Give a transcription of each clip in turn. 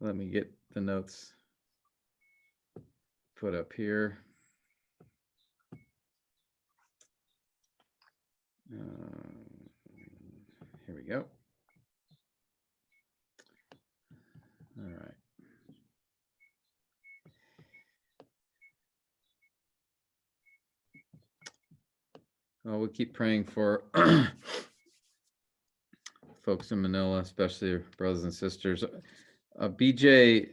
Let me get the notes put up here. Here we go. All right. Well, we'll keep praying for folks in Manila, especially brothers and sisters. BJ,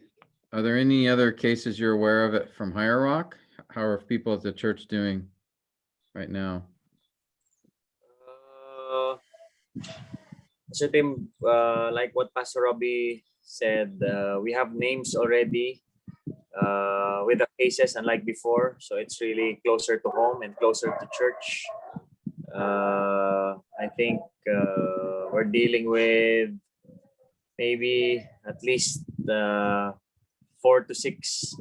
are there any other cases you're aware of it from Higher Rock? How are people at the church doing right now? So Tim, like what Pastor Robbie said, we have names already with the cases, unlike before. So it's really closer to home and closer to church. I think we're dealing with maybe at least 4 to 6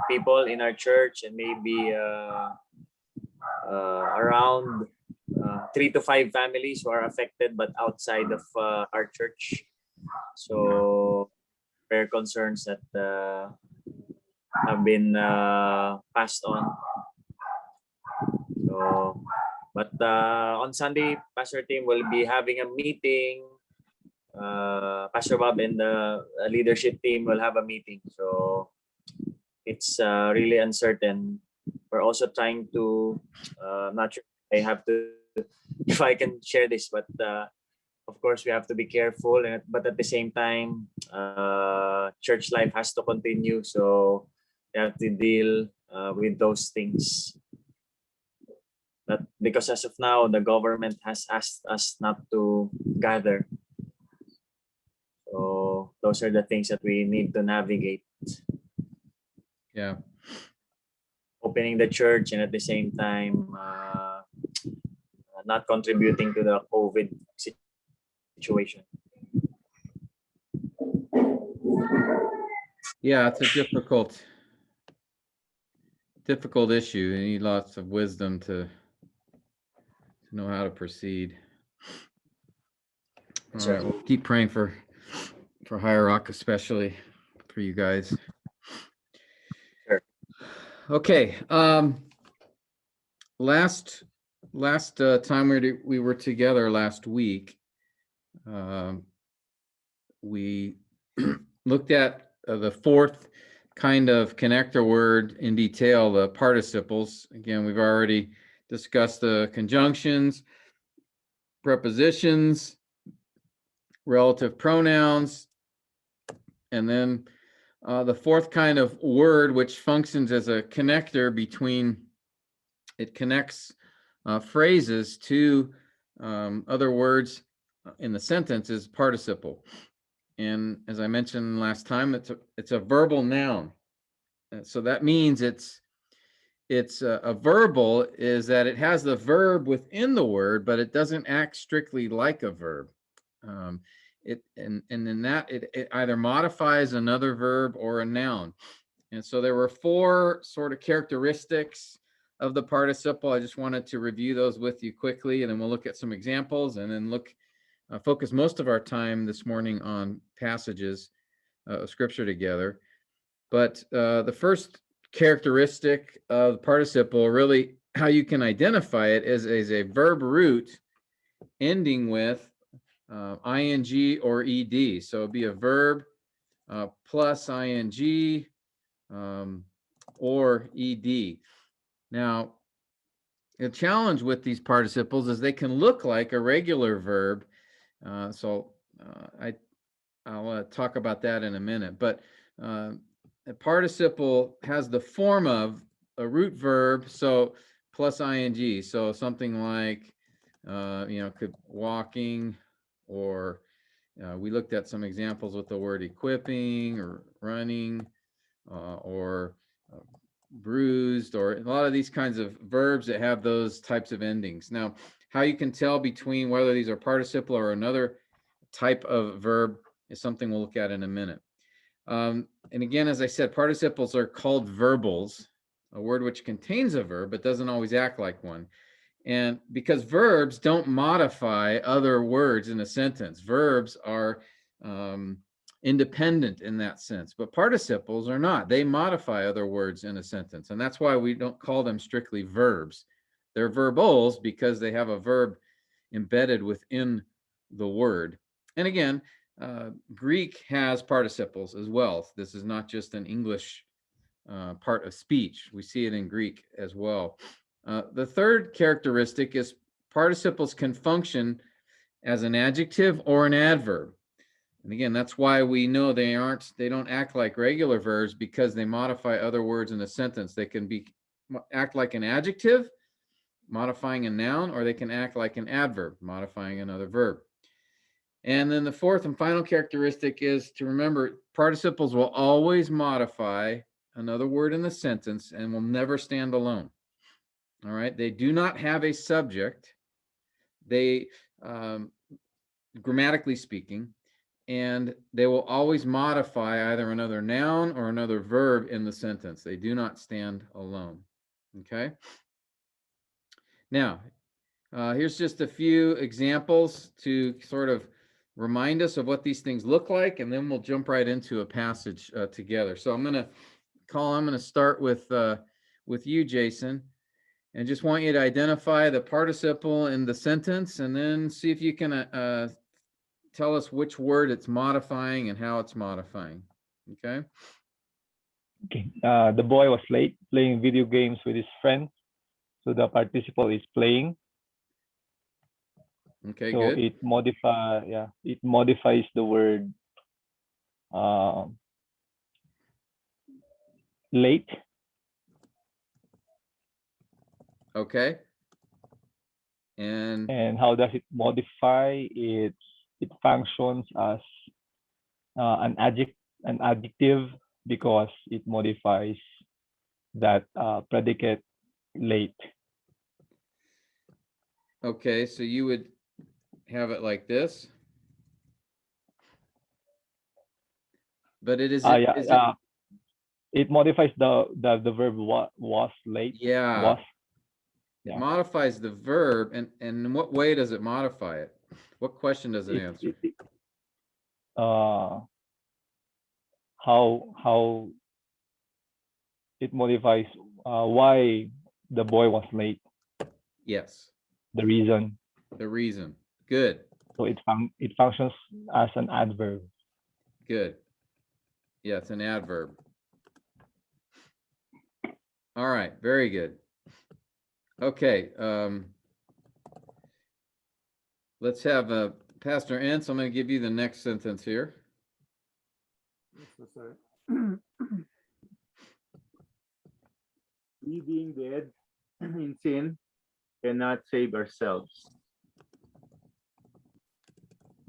people in our church, and maybe around 3 to 5 families who are affected but outside of our church. So prayer concerns that have been passed on. So, but on Sunday, Pastor Tim will be having a meeting. Pastor Bob and the leadership team will have a meeting. So it's really uncertain. We're also trying to, not sure I have to, if I can share this, but of course we have to be careful. But at the same time, church life has to continue. So we have to deal with those things. But because as of now, the government has asked us not to gather. So those are the things that we need to navigate. Yeah. Opening the church and at the same time not contributing to the COVID situation. Yeah, it's a difficult issue. You need lots of wisdom to know how to proceed. All right, we'll keep praying for Higher Rock, especially for you guys. Sure. Okay. Last time we were together last week, we looked at the fourth kind of connector word in detail, the participles. Again, we've already discussed the conjunctions, prepositions, relative pronouns, and then the fourth kind of word, which functions as a connector between, it connects phrases to other words in the sentence, is participle. And as I mentioned last time, it's a verbal noun. So that means it's a verbal is that it has the verb within the word, but it doesn't act strictly like a verb. And in that it either modifies another verb or a noun. And so there were 4 sort of characteristics of the participle. I just wanted to review those with you quickly, and then we'll look at some examples, and then focus most of our time this morning on passages of scripture together. But the first characteristic of the participle, really how you can identify it, is a verb root ending with ing or ed. So it'd be a verb plus ing or ed. Now, the challenge with these participles is they can look like a regular verb. I'll talk about that in a minute. But a participle has the form of a root verb, so plus ing. So something like, could walking, or we looked at some examples with the word equipping or running, or bruised, or a lot of these kinds of verbs that have those types of endings. Now, how you can tell between whether these are participle or another type of verb is something we'll look at in a minute. And again, as I said, participles are called verbals, a word which contains a verb but doesn't always act like one. And because verbs don't modify other words in a sentence, verbs are independent in that sense, but participles are not. They modify other words in a sentence, and that's why we don't call them strictly verbs. They're verbols because they have a verb embedded within the word. And again, Greek has participles as well. This is not just an English part of speech. We see it in Greek as well. The third characteristic is participles can function as an adjective or an adverb. And again, that's why we know they don't act like regular verbs, because they modify other words in a sentence. They can act like an adjective, modifying a noun, or they can act like an adverb, modifying another verb. And then the fourth and final characteristic is to remember participles will always modify another word in the sentence and will never stand alone. All right. They do not have a subject. They, grammatically speaking, and they will always modify either another noun or another verb in the sentence. They do not stand alone. Okay. Now, here's just a few examples to sort of remind us of what these things look like, and then we'll jump right into a passage together. So I'm going to start with you, Jason, and just want you to identify the participle in the sentence, and then see if you can tell us which word it's modifying and how it's modifying. Okay. Okay. The boy was late playing video games with his friends. So the participle is playing. Okay, so good. it modifies the word late. Okay. And how does it modify? It functions as an adjective because it modifies that predicate late. okay, so you would have it like this. But it is it modifies the verb was late. Yeah. Was. It modifies the verb, and in what way does it modify it? What question does it answer? How it modifies why the boy was late. Yes. The reason. The reason. Good. So it functions as an adverb. Good. Yeah, it's an adverb. All right, very good. Okay, let's have Pastor Entz. I'm going to give you the next sentence here. Yes, sir. We being dead in sin cannot save ourselves.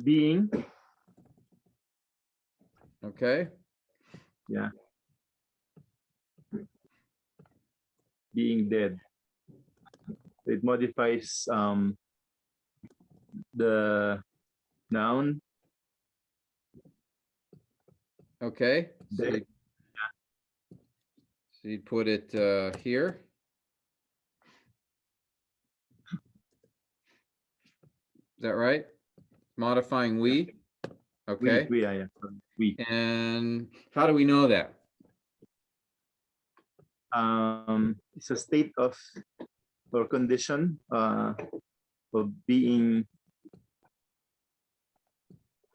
Being. Okay. Yeah. Being dead. It modifies the noun. Okay. So you'd put it here. Is that right? Modifying we. Okay. We. And how do we know that? It's a state of or condition of being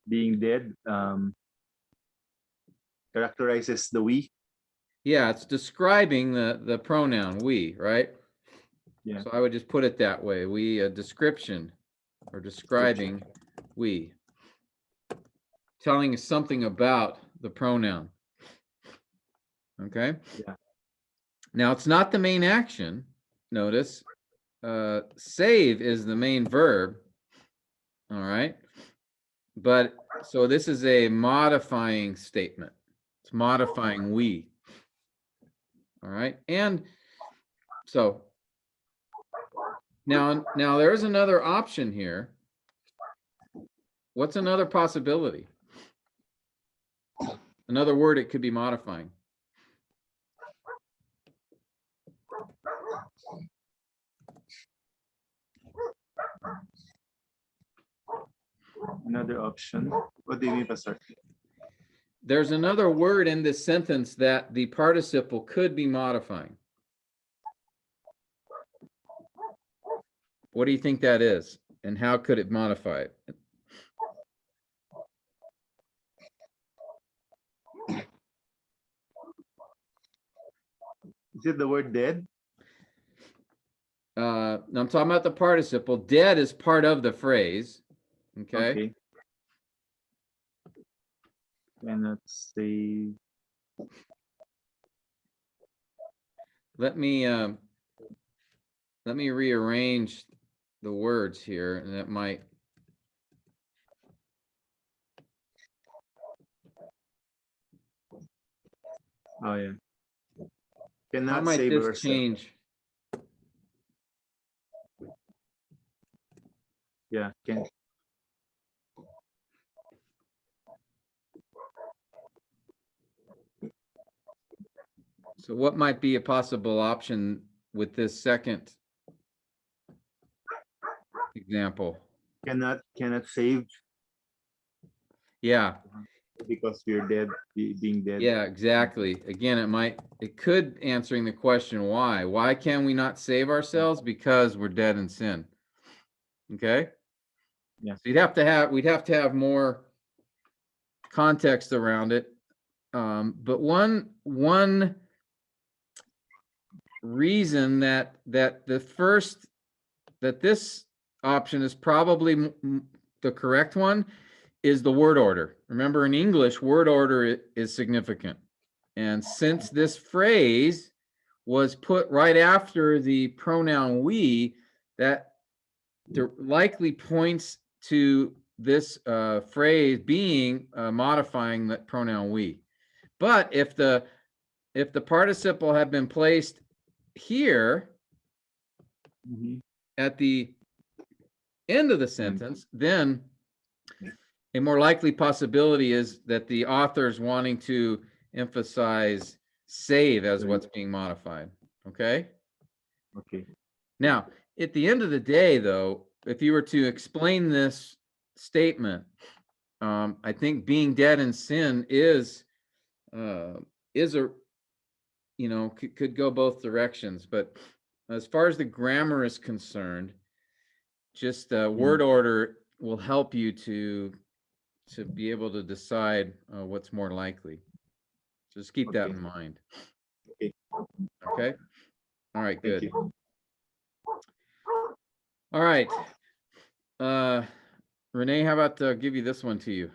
dead. Characterizes the we. Yeah, it's describing the pronoun we, right? Yeah. So I would just put it that way. We, a description or describing we. Telling us something about the pronoun. Okay? Yeah. Now, it's not the main action. Notice, save is the main verb. All right? But, so this is a modifying statement. It's modifying we. All right? And so, now there's another option here. What's another possibility? Another word it could be modifying. Another option. What do you mean, Pastor? there's another word in this sentence that the participle could be modifying. What do you think that is? And how could it modify it? Is it the word dead? No, I'm talking about the participle. Dead is part of the phrase. Okay. Okay. Cannot say. Let me rearrange the words here, and that might. Oh yeah. How Cannot might save this herself. change? Yeah. Can. So what might be a possible option with this second example? Cannot save Yeah, because we're dead. Being dead. yeah, exactly. Again, it could answering the question why. Why can we not save ourselves? Because we're dead in sin. Okay? Yeah. So we'd have to have more context around it. But one reason that this option is probably the correct one is the word order. Remember, in English, word order is significant. And since this phrase was put right after the pronoun we, that likely points to this phrase being modifying the pronoun we. But if the participle had been placed here Mhm. at the end of the sentence, then a more likely possibility is that the author's wanting to emphasize save as Right. what's being modified. Okay. Okay. Now, at the end of the day, though, if you were to explain this statement, I think being dead in sin is a could go both directions. But as far as the grammar is concerned, just word order will help you to be able to decide what's more likely. Just keep that Okay. in mind. Okay. Okay. All right. Thank Good. you. All right. Renee, how about give you this one to you?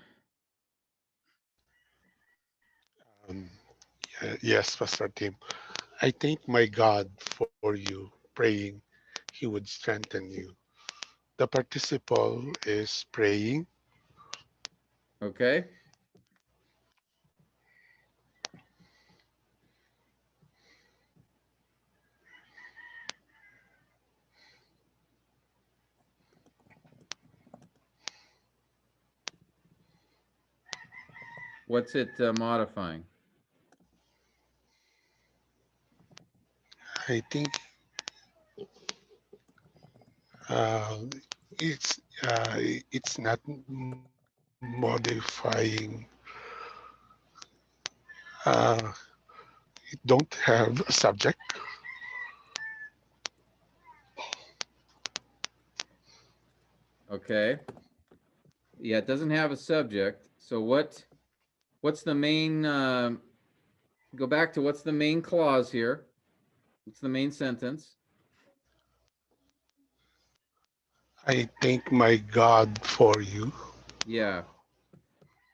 Yes, Pastor Tim. I thank my God for you, praying He would strengthen you. The participle is praying. Okay. What's it modifying? I think uh, it's it's not modifying. Uh, it don't have a subject. Okay. Yeah, it doesn't have a subject. So what's the main go back to what's the main clause here? What's the main sentence? I thank my God for you. Yeah.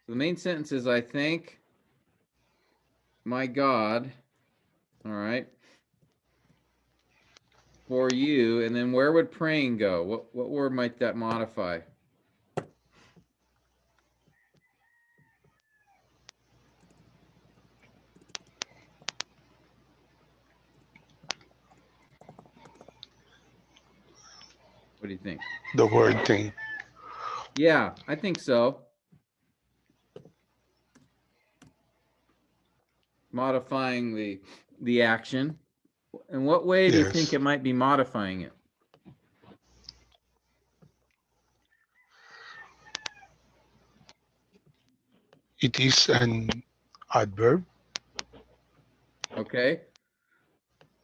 So the main sentence is I thank my God, all right, for you. And then where would praying go? What word might that modify? What do you think? The word thing. Yeah, I think so. Modifying the action. In what way do you think Yes. it might be modifying it? It is an Adverb. Okay.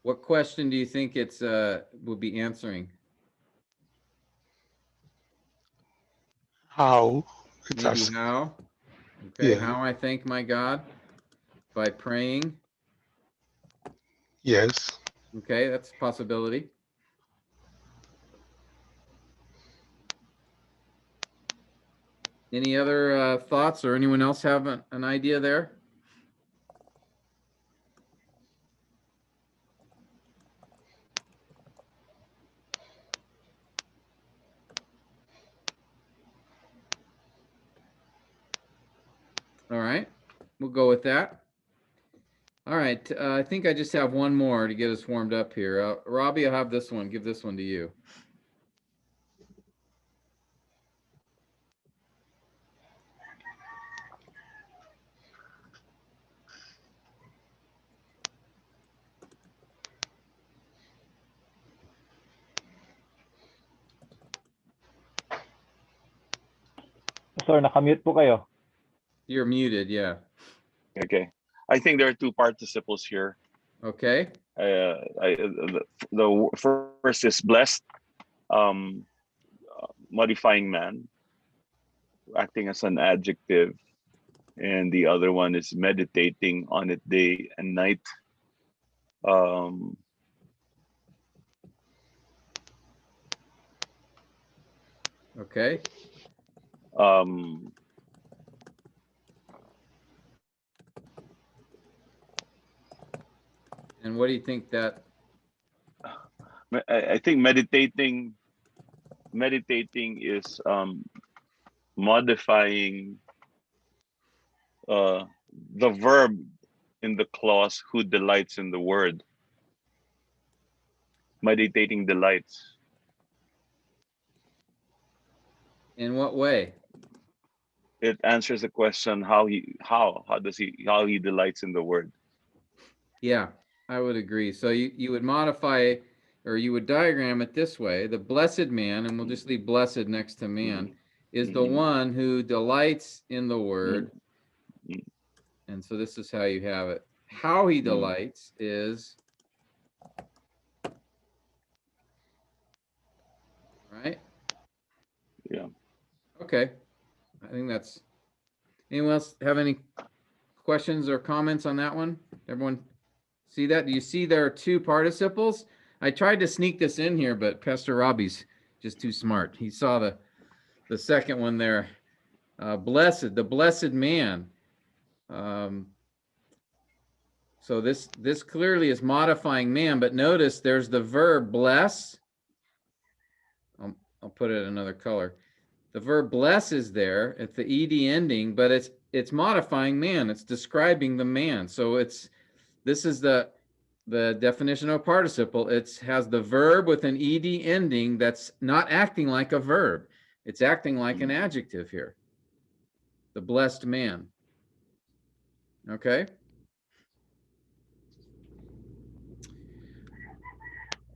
What question do you think it's will be answering? How? It's Maybe asking. how? Okay, Yeah. how I thank my God? By praying. Yes. Okay, that's a possibility. Any other thoughts, or anyone else have an idea there? All right, we'll go with that. All right, I think I just have one more to get us warmed up here. Robbie, I'll have this one. Give this one to you. Sir, nakamute po kayo. You're muted, yeah. Okay. I think there are two participles here. Okay, The first is blessed, modifying man, acting as an adjective, and the other one is meditating on it day and night. okay. And what do you think that? I think meditating is modifying the verb in the clause who delights in the word. Meditating delights. In what way? It answers the question how he delights in the word. Yeah, I would agree. So you would modify, or you would diagram it this way: the blessed man, and we'll just leave blessed next to man, is the one who delights in the word. And so this is how you have it. How he delights is, right? Yeah. Okay. I think that's, anyone else have any questions or comments on that one? Everyone see that? Do you see there are two participles? I tried to sneak this in here, but Pastor Robbie's just too smart. He saw the second one there. Blessed, the blessed man. So this clearly is modifying man, but notice there's the verb bless. I'll put it another color. The verb bless is there at the ed ending, but it's modifying man. It's describing the man. So this is the definition of a participle. It has the verb with an ed ending that's not acting like a verb. It's acting like an adjective here. The blessed man. Okay.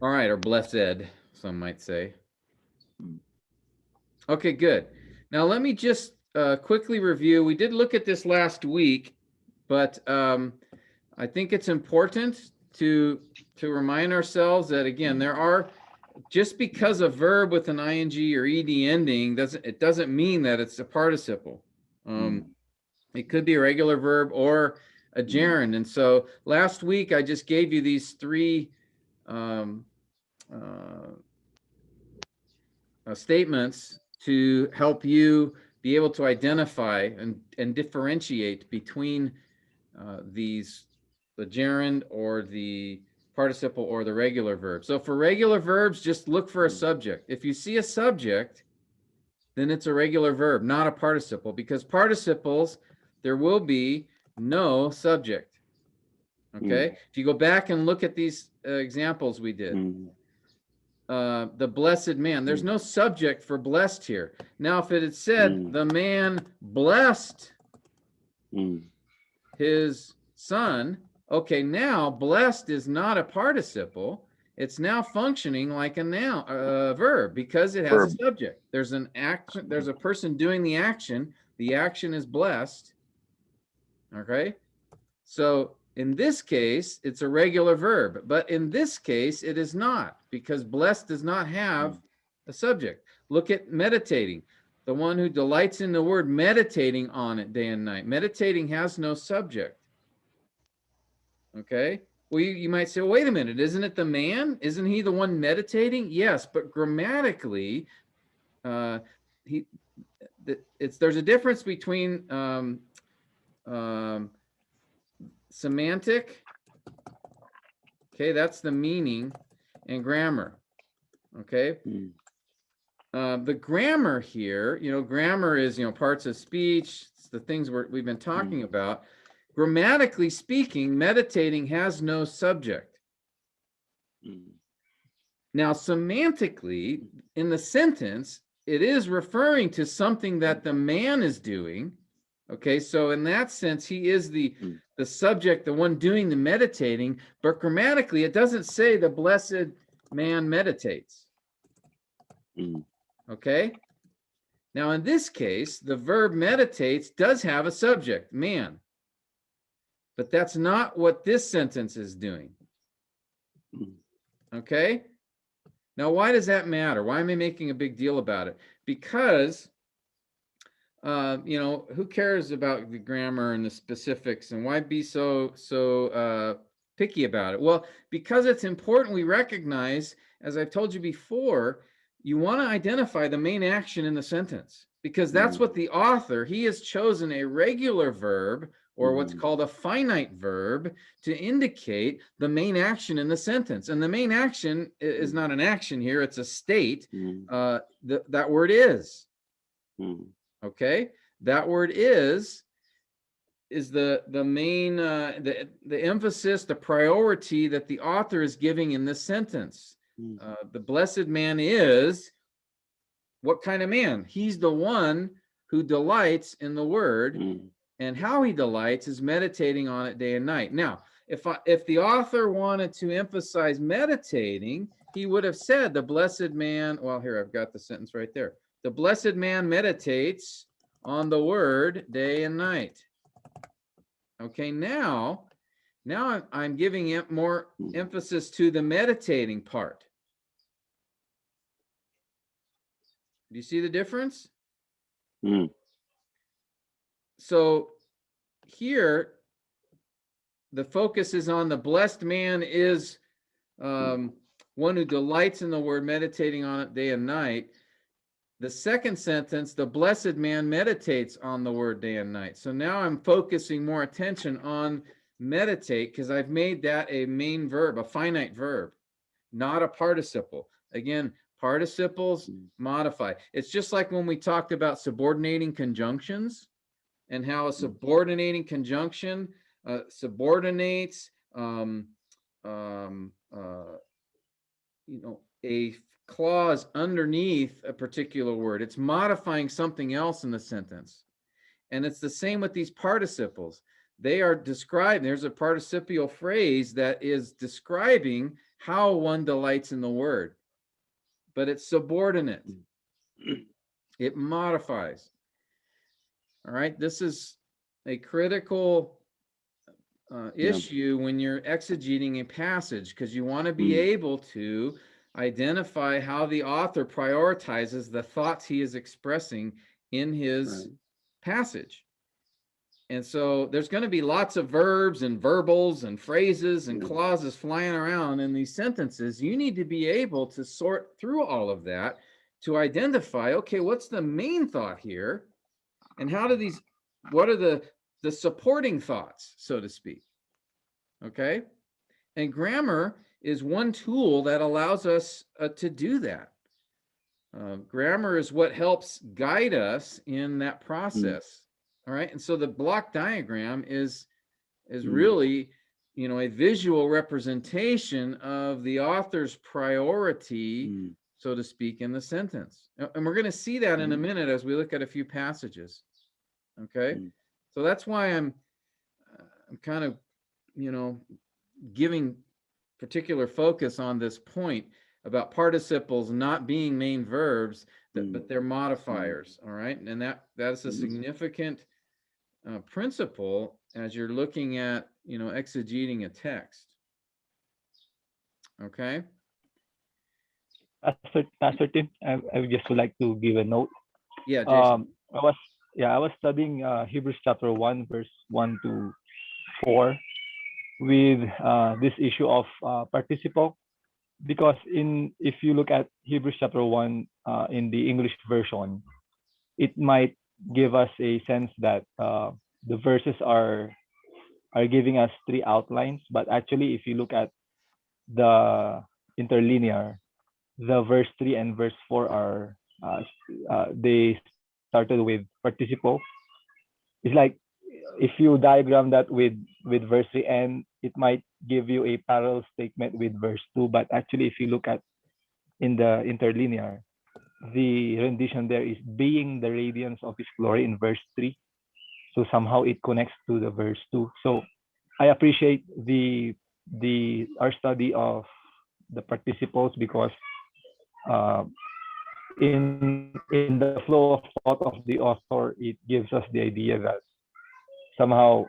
All right, or blessed, some might say. Okay, good. Now let me just quickly review. We did look at this last week, but I think it's important to remind ourselves that, again, there are, just because a verb with an ing or ed ending doesn't mean that it's a participle. It could be a regular verb or a gerund. And so last week I just gave you these three statements to help you be able to identify and differentiate between the gerund or the participle or the regular verb. So for regular verbs, just look for a subject. If you see a subject, then it's a regular verb, not a participle, because participles, there will be no subject. Okay. If you go back and look at these examples we did, the blessed man, there's no subject for blessed here. Now, if it had said the man blessed his son, okay, now blessed is not a participle. It's now functioning like a noun, verb, because it has a subject. There's an action, there's a person doing the action. The action is blessed. Okay. So in this case, it's a regular verb, but in this case, it is not, because blessed does not have a subject. Look at meditating. The one who delights in the word, meditating on it day and night. Meditating has no subject. Okay? Well, you might say, well, wait a minute, isn't it the man? Isn't he the one meditating? Yes, but grammatically, there's a difference between semantic, okay, that's the meaning, and grammar, okay? The grammar here, grammar is, parts of speech, it's the things we've been talking about. Grammatically speaking, meditating has no subject. Now, semantically, in the sentence, it is referring to something that the man is doing. Okay, so in that sense, he is the subject, the one doing the meditating, but grammatically, it doesn't say the blessed man meditates. Okay, now in this case, the verb meditates does have a subject, man, but that's not what this sentence is doing. Okay, now why does that matter? Why am I making a big deal about it? Because who cares about the grammar and the specifics, and why be so picky about it? Well, because it's important we recognize, as I've told you before, you want to identify the main action in the sentence, because that's what the author, he has chosen a regular verb, or what's called a finite verb, to indicate the main action in the sentence. And the main action is not an action here, it's a state. That word is. Okay, that word is the main the emphasis, the priority that the author is giving in this sentence. The blessed man is what kind of man? He's the one who delights in the word, and how he delights is meditating on it day and night. Now, if the author wanted to emphasize meditating, he would have said the blessed man. Well, here I've got the sentence right there. The blessed man meditates on the word day and night. Okay, now I'm giving it more emphasis to the meditating part. Do you see the difference? So here, the focus is on the blessed man is one who delights in the word, meditating on it day and night. The second sentence, the blessed man meditates on the word day and night. So now I'm focusing more attention on meditate, because I've made that a main verb, a finite verb, not a participle. Again, participles modify. It's just like when we talked about subordinating conjunctions, and how a subordinating conjunction subordinates a clause underneath a particular word. It's modifying something else in the sentence. And it's the same with these participles. They are described, there's a participial phrase that is describing how one delights in the word, but it's subordinate. It modifies. All right, this is a critical issue when you're exegeting a passage, because you want to be able to identify how the author prioritizes the thoughts he is expressing in his passage. And so there's going to be lots of verbs and verbals and phrases and clauses flying around in these sentences. You need to be able to sort through all of that to identify, okay, what's the main thought here? And how do these, what are the supporting thoughts, so to speak? Okay. And grammar is one tool that allows us to do that. Grammar is what helps guide us in that process. All right. And so the block diagram is really, a visual representation of the author's priority, so to speak, in the sentence. And we're going to see that in a minute as we look at a few passages. Okay. So that's why I'm kind of, giving particular focus on this point about participles not being main verbs, but they're modifiers. All right. And that is a significant principle as you're looking at, exegeting a text. Okay. Pastor Tim, I would just would like to give a note. Yeah, Jason. I was studying Hebrews chapter 1, verse 1 to 4 with this issue of participle, because if you look at Hebrews chapter 1 in the English version, it might give us a sense that the verses are giving us three outlines, but actually if you look at the interlinear, the verse 3 and verse 4 are they started with participle. It's like if you diagram that with verse 3, and it might give you a parallel statement with verse 2, but actually if you look at in the interlinear, the rendition there is being the radiance of his glory in verse 3. So somehow it connects to the verse 2. So I appreciate our study of the participles, because uh, in the flow of thought of the author, it gives us the idea that somehow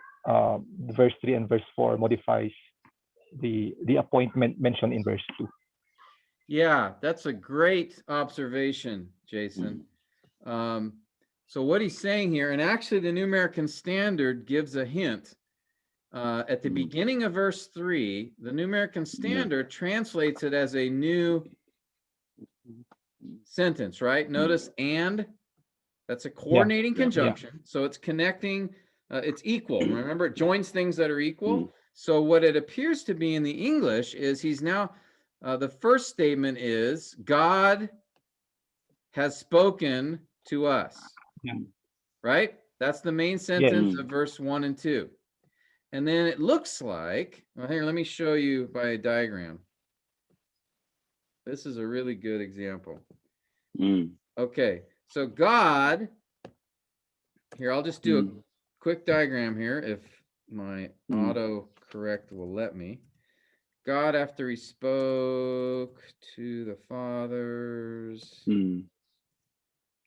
verse 3 and verse 4 modifies the appointment mentioned in verse 2. Yeah, that's a great observation, Jason. So what he's saying here, and actually the New American Standard gives a hint. At the beginning of verse 3, the New American Standard translates it as a new sentence, right? Notice and, that's a coordinating conjunction. So it's connecting, it's equal. Remember, it joins things that are equal. So what it appears to be in the English is he's now, the first statement is God has spoken to us, right? That's the main sentence of verse 1 and 2. And then it looks like, well, here, let me show you by a diagram. This is a really good example. Okay, so God, here, I'll just do a quick diagram here if my autocorrect will let me. God, after he spoke to the fathers,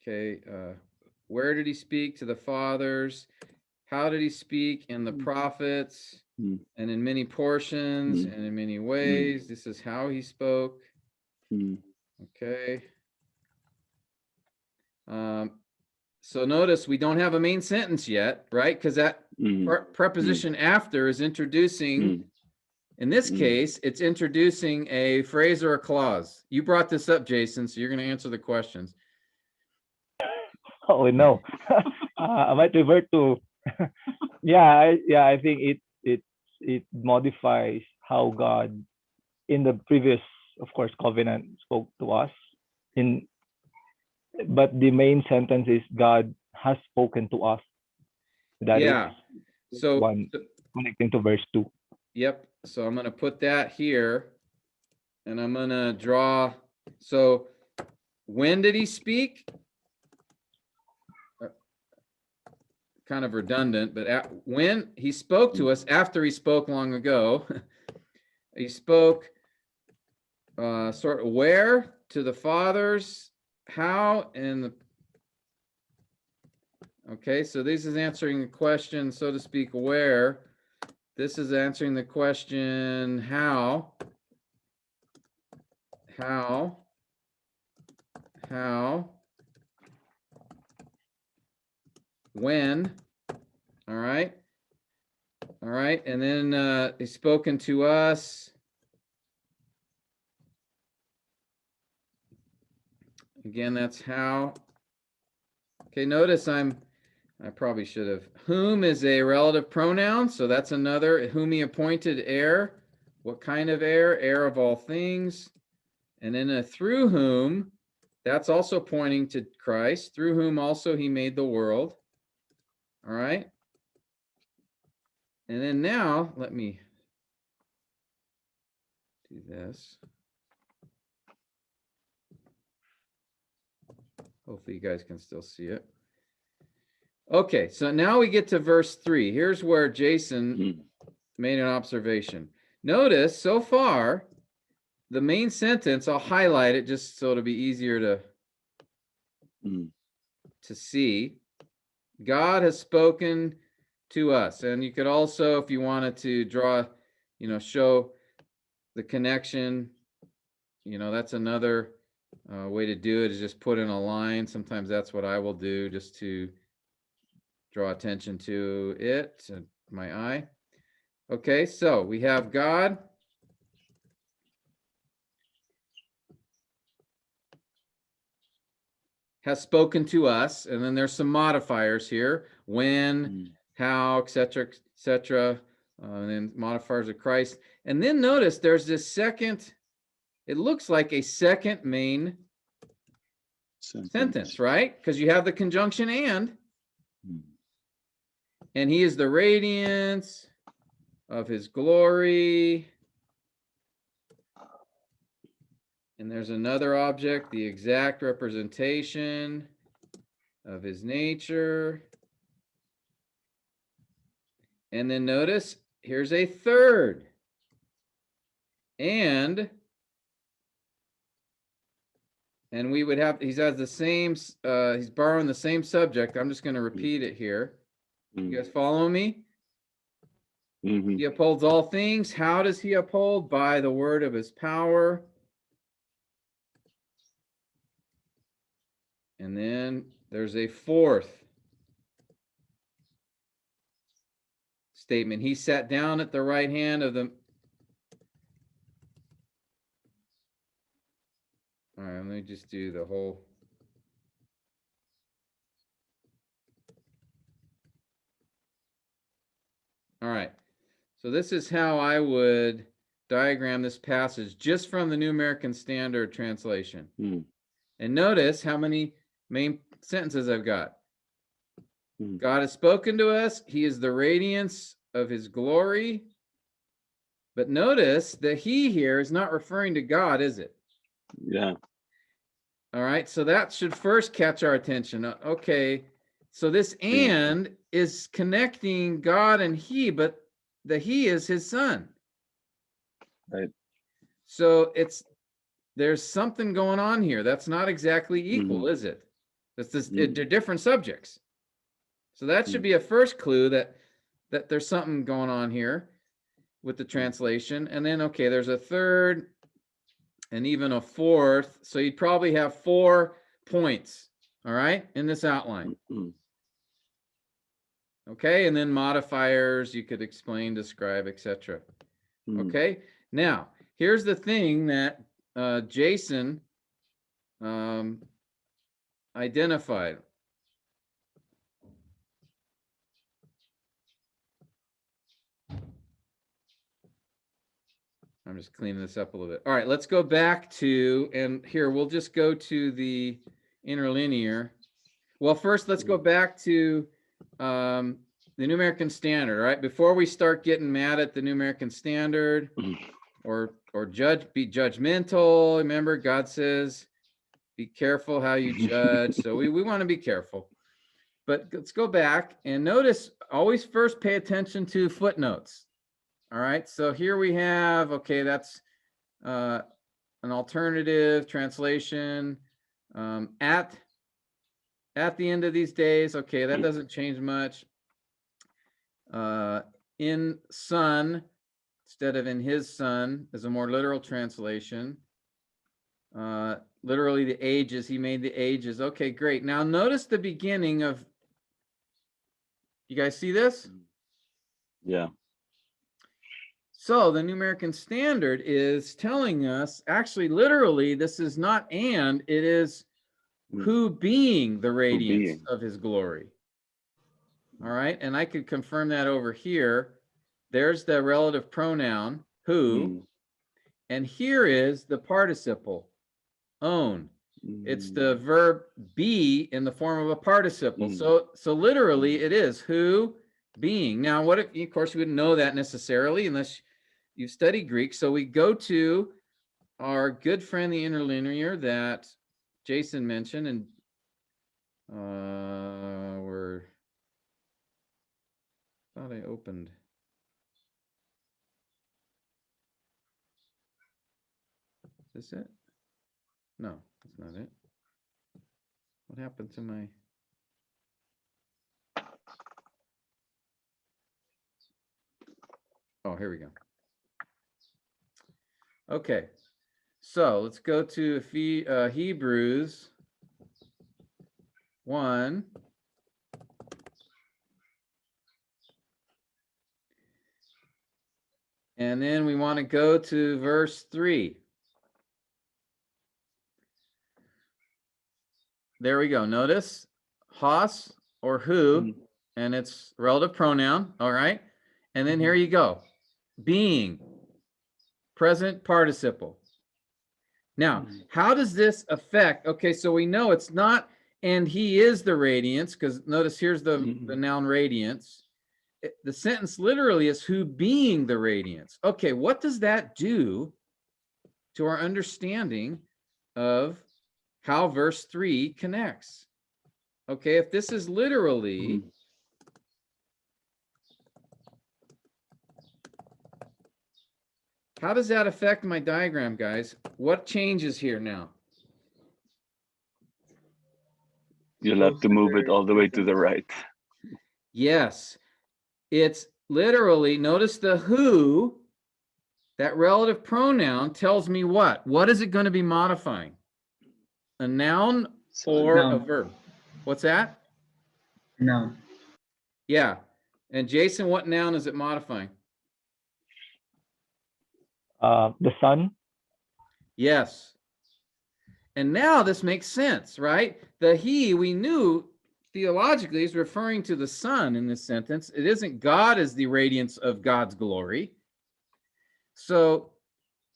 okay, where did he speak to the fathers? How did he speak? In the prophets, and in many portions, and in many ways. This is how he spoke. Okay. So notice we don't have a main sentence yet, right? Because that preposition after is introducing, in this case, it's introducing a phrase or a clause. You brought this up, Jason, so you're going to answer the questions. Oh no, I might revert to I think it modifies how God in the previous, of course, covenant spoke to us. But the main sentence is God has spoken to us. That is so one connecting to verse 2. Yep. So I'm going to put that here, and I'm going to draw. So when did he speak? Kind of redundant, but when he spoke to us, after he spoke long ago, he spoke sort of where to the fathers, how, and okay, so this is answering the question, so to speak, where. This is answering the question how, when, all right, and then he's spoken to us. Again, that's how. Okay, notice I probably should have. Whom is a relative pronoun, so that's another. Whom he appointed heir. What kind of heir? Heir of all things. And then a through whom, that's also pointing to Christ, through whom also he made the world. All right. And then now, let me do this. Hopefully you guys can still see it. Okay, so now we get to verse 3. Here's where Jason made an observation. Notice so far, the main sentence, I'll highlight it just so it'll be easier to see. God has spoken to us. And you could also, if you wanted to draw, show the connection, that's another way to do it, is just put in a line. Sometimes that's what I will do, just to draw attention to it, my eye. Okay, so we have God. Has spoken to us, and then there's some modifiers here: when, how, etc., etc., and then modifiers of Christ. And then notice there's this second, it looks like a second main sentence, right? Because you have the conjunction and he is the radiance of his glory. And there's another object, the exact representation of his nature. And then notice, here's a third. And we would have, he has the same, he's borrowing the same subject. I'm just going to repeat it here. You guys follow me? He upholds all things. How does he uphold? By the word of his power. And then there's a fourth statement. He sat down at the right hand of the... All right, let me just do the whole... All right, so this is how I would diagram this passage just from the New American Standard Translation. And notice how many main sentences I've got. God has spoken to us. He is the radiance of his glory. But notice that he here is not referring to God, is it? Yeah. All right, so that should first catch our attention. Okay, so this and is connecting God and he, but the he is his son. Right. So there's something going on here. That's not exactly equal, is it? They're different subjects. So that should be a first clue that there's something going on here with the translation. And then, okay, there's a third and even a fourth. So you'd probably have 4 points, all right, in this outline. Okay, and then modifiers, you could explain, describe, etc. Okay, now, here's the thing that Jason identified. I'm just cleaning this up a little bit. All right, let's go back to, and here, we'll just go to the interlinear. Well, first, let's go back to the New American Standard, all right? Before we start getting mad at the New American Standard or be judgmental, remember, God says, be careful how you judge. So we want to be careful. But let's go back and notice, always first pay attention to footnotes. All right, so here we have, okay, that's an alternative translation. At the end of these days, okay, that doesn't change much. In son, instead of in his son, is a more literal translation. Literally the ages, he made the ages. Okay, great. Now notice the beginning of, you guys see this? Yeah. So the New American Standard is telling us, actually, literally, this is not and, it is who being the radiance of his glory. All right, and I could confirm that over here. There's the relative pronoun, who, and here is the participle, own. It's the verb be in the form of a participle. So literally, it is who being. Now, what if, of course, we wouldn't know that necessarily unless you study Greek. So we go to our good friend, the interlinear that Jason mentioned, and thought I opened. Is this it? No, that's not it. What happened to my... Oh, here we go. Okay, so let's go to Hebrews 1. And then we want to go to verse 3. There we go. Notice Hos or who, and it's relative pronoun. All right. And then here you go. Being, present participle. Now, how does this affect? Okay, so we know it's not, and he is the radiance, because notice here's the noun radiance. The sentence literally is who being the radiance. Okay, what does that do to our understanding of how verse 3 connects? Okay, if this is literally how does that affect my diagram, guys? What changes here now? You'll have to move it all the way to the right. Yes, it's literally, notice the who, that relative pronoun tells me what? What is it going to be modifying? A noun or a Noun. verb? What's that? Noun. Yeah. And Jason, what noun is it modifying? The sun. Yes. And now this makes sense, right? The he, we knew theologically, is referring to the Son in this sentence. It isn't God as the radiance of God's glory. So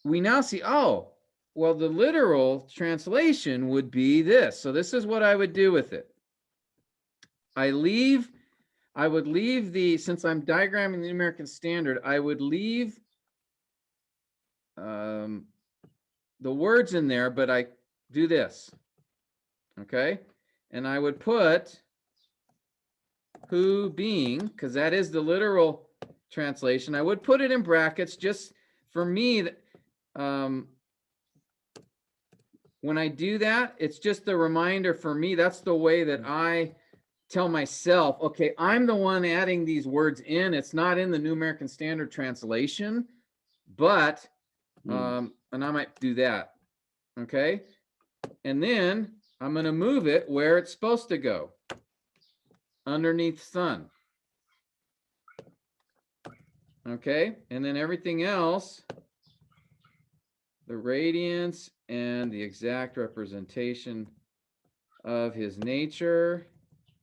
we now see, oh, well, the literal translation would be this. So this is what I would do with it. I would leave the, since I'm diagramming the New American Standard, I would leave the words in there, but I do this. Okay. And I would put who being, because that is the literal translation. I would put it in brackets just for me. When I do that, it's just a reminder for me. That's the way that I tell myself, okay, I'm the one adding these words in. It's not in the New American Standard Translation, but, and I might do that. Okay. And then I'm going to move it where it's supposed to go, underneath sun. Okay. And then everything else, the radiance and the exact representation of his nature.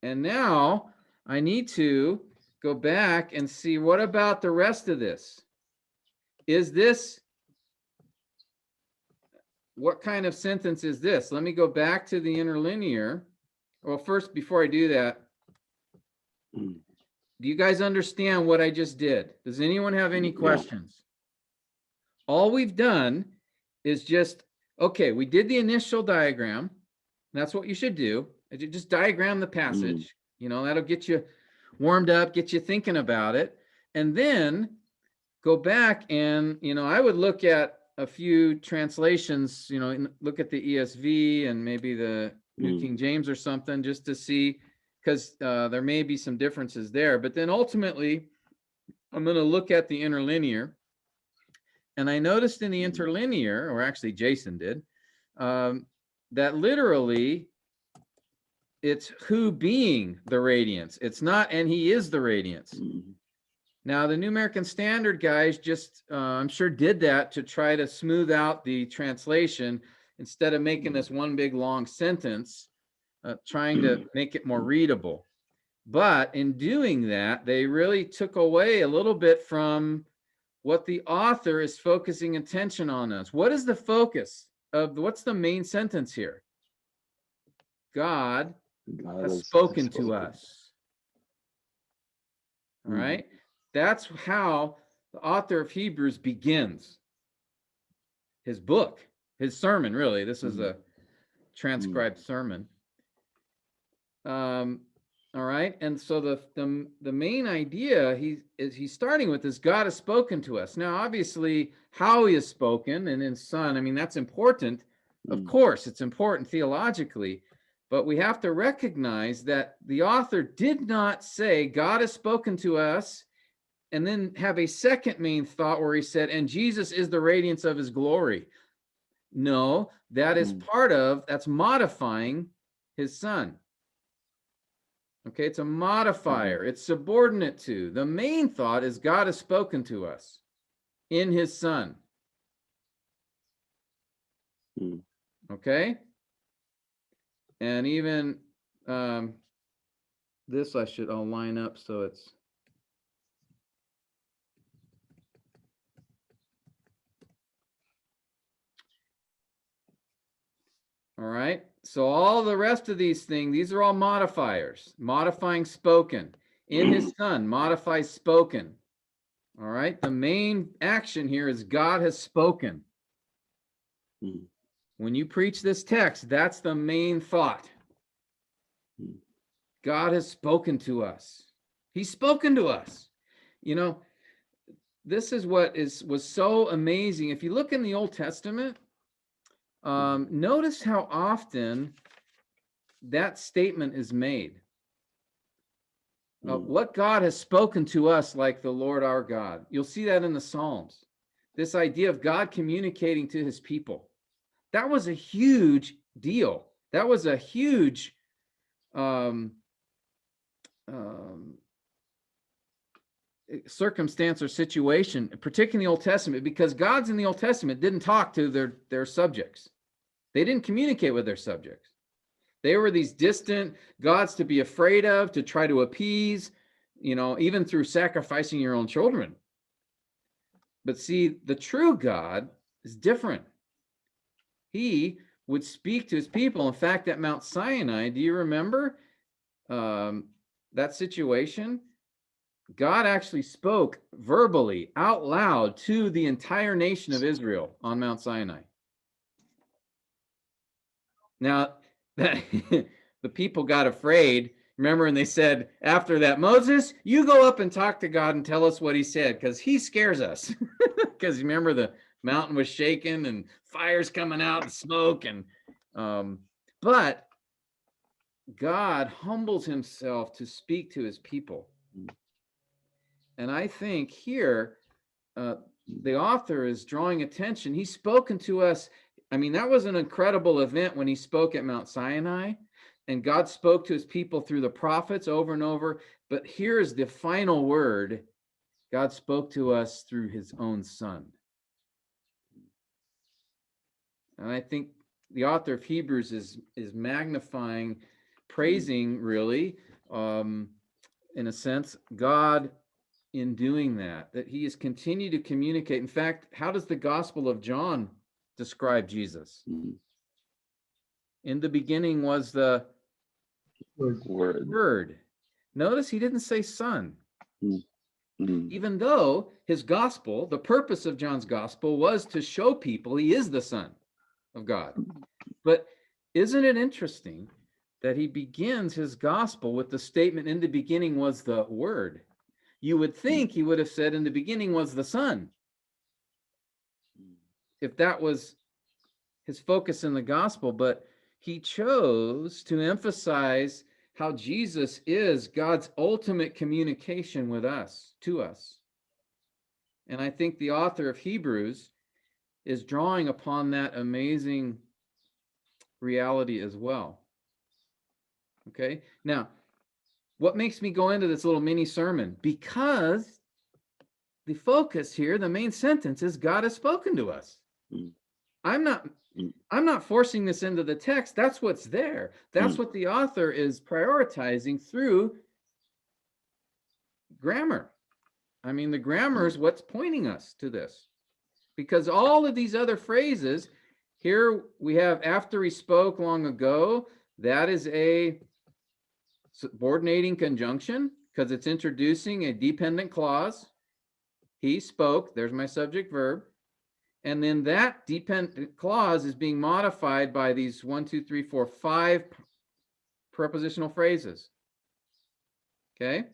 And now I need to go back and see, what about the rest of this? Is this, what kind of sentence is this? Let me go back to the interlinear. Well, first, before I do that, do you guys understand what I just did? Does anyone have any questions? All we've done is just, okay, we did the initial diagram. That's what you should do. Just diagram the passage. You know, that'll get you warmed up, get you thinking about it. And then go back and, you know, I would look at a few translations, you know, look at the ESV and maybe the New King James or something, just to see, because there may be some differences there. But then ultimately, I'm going to look at the interlinear. And I noticed in the interlinear, or actually Jason did, that literally it's who being the radiance. It's not, and he is the radiance. Now, the New American Standard guys just, I'm sure, did that to try to smooth out the translation instead of making this one big long sentence, trying to make it more readable. But in doing that, they really took away a little bit from what the author is focusing attention on us. What is the focus of, what's the main sentence here? God has spoken to us. All right. That's how the author of Hebrews begins his book, his sermon, really. This is a transcribed sermon. All right. And so the main idea he's starting with is God has spoken to us. Now, obviously, how he has spoken and in Son, I mean, that's important. Of course, it's important theologically. But we have to recognize that the author did not say God has spoken to us and then have a second main thought where he said, and Jesus is the radiance of his glory. No, that is that's modifying his son. Okay, it's a modifier. It's subordinate to. The main thought is God has spoken to us in his son. Okay? And even this I'll line up so it's all right. So all the rest of these things, these are all modifiers. Modifying spoken. In his son, modifies spoken. All right. The main action here is God has spoken. When you preach this text, that's the main thought. God has spoken to us. He's spoken to us. You know, this is what was so amazing. If you look in the Old Testament, notice how often that statement is made. What God has spoken to us like the Lord our God. You'll see that in the Psalms. This idea of God communicating to his people. That was a huge deal. That was a huge circumstance or situation, particularly in the Old Testament, because gods in the Old Testament didn't talk to their subjects. They didn't communicate with their subjects. They were these distant gods to be afraid of, to try to appease, even through sacrificing your own children. But see, the true God is different. He would speak to his people. In fact, at Mount Sinai, do you remember that situation? God actually spoke verbally out loud to the entire nation of Israel on Mount Sinai. Now, the people got afraid. Remember, and they said after that, Moses, you go up and talk to God and tell us what he said, because he scares us. Because remember, the mountain was shaking and fire's coming out and smoke. But God humbles himself to speak to his people. And I think here, the author is drawing attention. He's spoken to us. I mean, that was an incredible event when he spoke at Mount Sinai, and God spoke to his people through the prophets over and over. But here's the final word. God spoke to us through his own son. And I think the author of Hebrews is magnifying, praising, really, in a sense, God in doing that he has continued to communicate. In fact, how does the Gospel of John describe Jesus? In the beginning was the Word. Notice he didn't say Son. Even though his gospel, the purpose of John's gospel was to show people he is the Son of God. But isn't it interesting that he begins his gospel with the statement, in the beginning was the Word? You would think he would have said, in the beginning was the Son, if that was his focus in the gospel. But he chose to emphasize how Jesus is God's ultimate communication with us, to us. And I think the author of Hebrews is drawing upon that amazing reality as well. Okay, now, what makes me go into this little mini sermon? Because the focus here, the main sentence is God has spoken to us. I'm not forcing this into the text. That's what's there. That's what the author is prioritizing through grammar. I mean, the grammar is what's pointing us to this. Because all of these other phrases, here we have after he spoke long ago, that is a subordinating conjunction because it's introducing a dependent clause. He spoke, there's my subject verb. And then that dependent clause is being modified by these 5 prepositional phrases. Okay?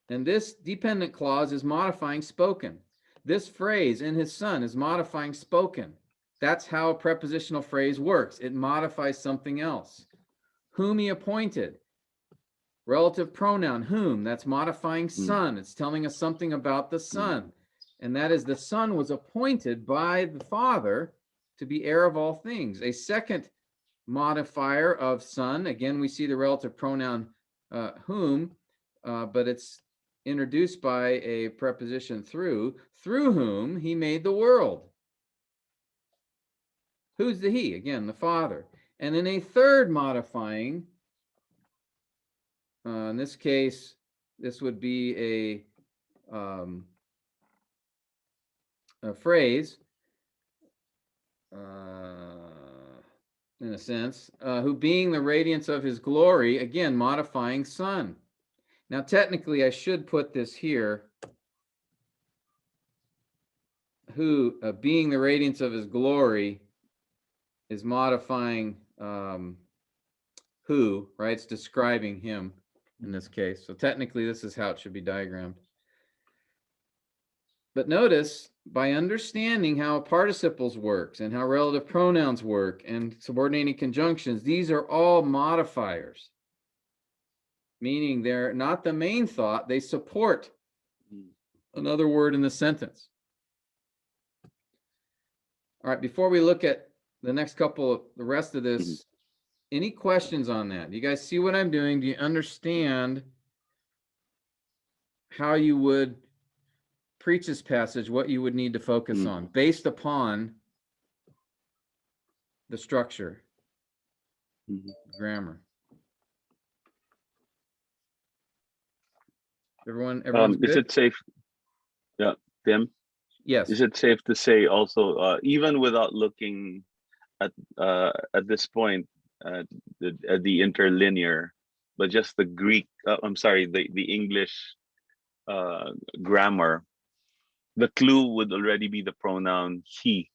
And this dependent clause is modifying spoken. This phrase, in his son, is modifying spoken. That's how a prepositional phrase works. It modifies something else. Whom he appointed. Relative pronoun, whom, that's modifying son. It's telling us something about the son. And that is the son was appointed by the Father to be heir of all things. A second modifier of son, again, we see the relative pronoun whom, but it's introduced by a preposition through whom he made the world. Who's the he? Again, the Father. And then a third modifying, in this case, this would be a phrase, in a sense, who being the radiance of his glory, again, modifying son. Now, technically, I should put this here. Who, being the radiance of his glory, is modifying who, right? It's describing him in this case. So technically, this is how it should be diagrammed. But notice, by understanding how participles works and how relative pronouns work and subordinating conjunctions, these are all modifiers, meaning they're not the main thought, they support another word in the sentence. All right, before we look at the next couple of the rest of this, any questions on that? Do you guys see what I'm doing? Do you understand how you would preach this passage, what you would need to focus on based upon the structure, grammar? Everyone's Is good? it safe? Yeah, Tim. Yes. Is it safe to say also, even without looking at this point at the interlinear, but just the Greek, the English grammar, the clue would already be the pronoun he,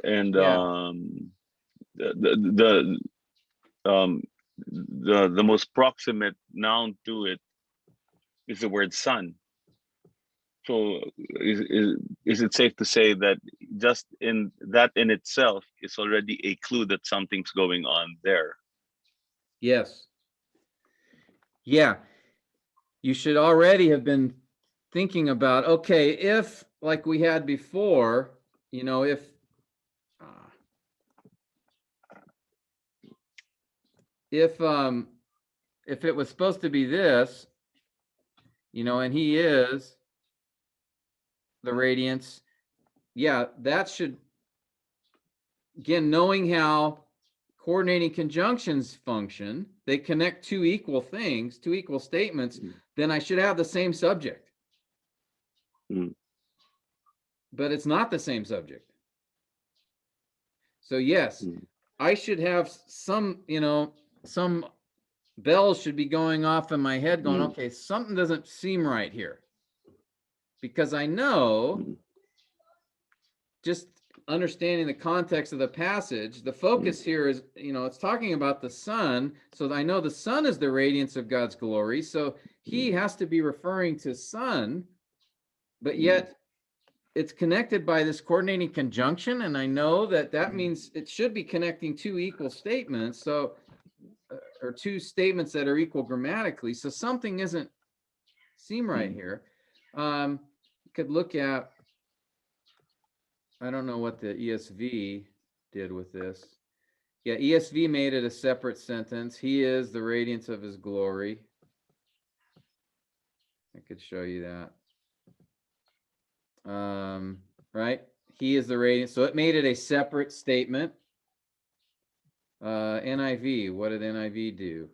and Yeah. the most proximate noun to it is the word son. So is it safe to say that just in that in itself is already a clue that something's going on there? Yes. Yeah. You should already have been thinking about, okay, if like we had before, you know, if it was supposed to be this, you know, and he is the radiance, yeah, that should, again, knowing how coordinating conjunctions function, they connect two equal things, two equal statements, then I should have the same subject. But it's not the same subject. So yes, I should have some, you know, some bells should be going off in my head going, okay, something doesn't seem right here. Because I know, just understanding the context of the passage, the focus here is, you know, it's talking about the Son. So I know the Son is the radiance of God's glory. So he has to be referring to Son, but yet it's connected by this coordinating conjunction. And I know that that means it should be connecting two equal statements. So, or two statements that are equal grammatically. So something doesn't seem right here. You could look at, I don't know what the ESV did with this. Yeah, ESV made it a separate sentence. He is the radiance of his glory. I could show you that. Right? He is the radiance. So it made it a separate statement. NIV, what did NIV do?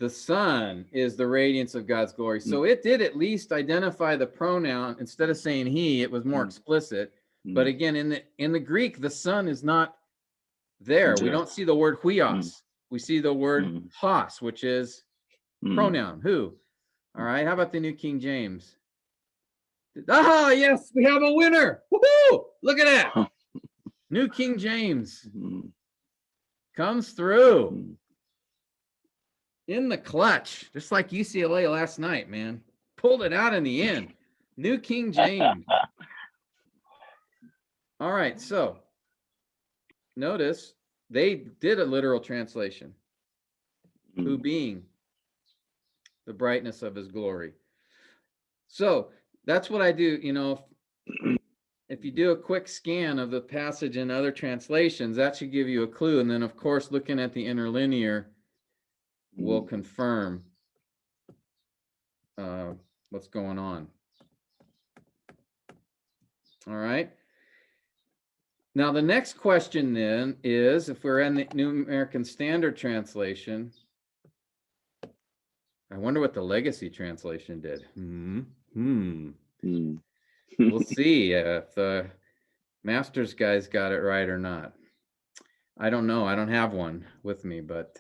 The Son is the radiance of God's glory. So it did at least identify the pronoun. Instead of saying he, it was more explicit. But again, in the Greek, the Son is not there. We don't see the word huios. We see the word hos, which is pronoun, who. All right, how about the New King James? Ah, yes, we have a winner. Woohoo! Look at that. New King James comes through in the clutch, just like UCLA last night, man. Pulled it out in the end. New King James. All right, so notice they did a literal translation. who being the brightness of his glory. So that's what I do. You know, if you do a quick scan of the passage in other translations, that should give you a clue. And then, of course, looking at the interlinear will confirm what's going on. All right. Now, the next question then is, if we're in the New American Standard Translation, I wonder what the Legacy Translation did. We'll see if the Masters guys got it right or not. I don't know. I don't have one with me, but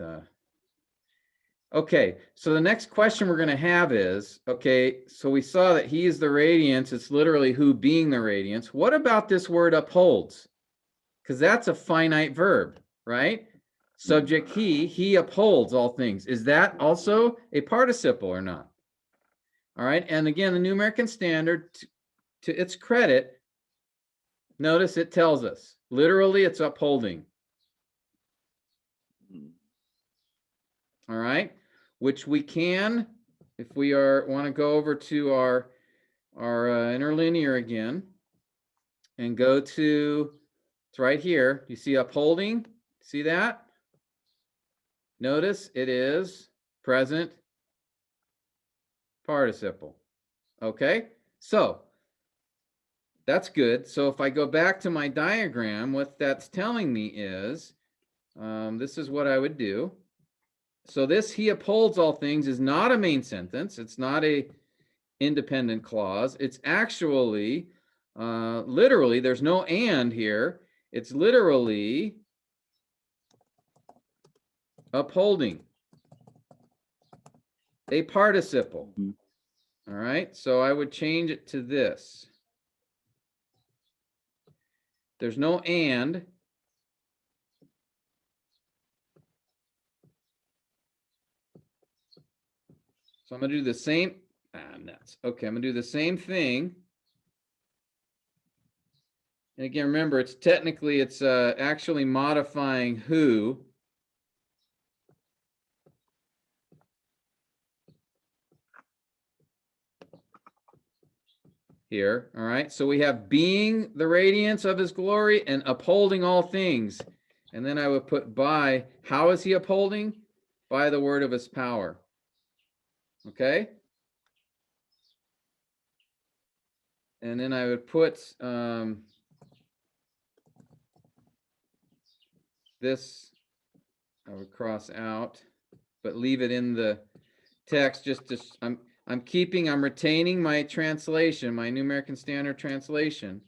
okay. So the next question we're going to have is, okay, so we saw that he is the radiance. It's literally who being the radiance. What about this word upholds? Because that's a finite verb, right? Subject he upholds all things. Is that also a participle or not? All right. And again, the New American Standard, to its credit, notice it tells us literally it's upholding. All right. Which we can, if we want to go over to our interlinear again and go to, it's right here. You see upholding? See that? Notice it is present participle. Okay, so that's good. So if I go back to my diagram, what that's telling me is, this is what I would do. So this he upholds all things is not a main sentence. It's not a independent clause. It's actually, literally, there's no and here. It's literally upholding, a participle. All right, so I would change it to this. There's no and. So I'm going to do the same. Nuts. Okay, I'm going to do the same thing. And again, remember, it's technically, it's actually modifying who. Here, all right? So we have being the radiance of his glory and upholding all things. And then I would put by, how is he upholding? By the word of his power. Okay? And then I would put this, I would cross out, but leave it in the text. I'm retaining my translation, my New American Standard Translation,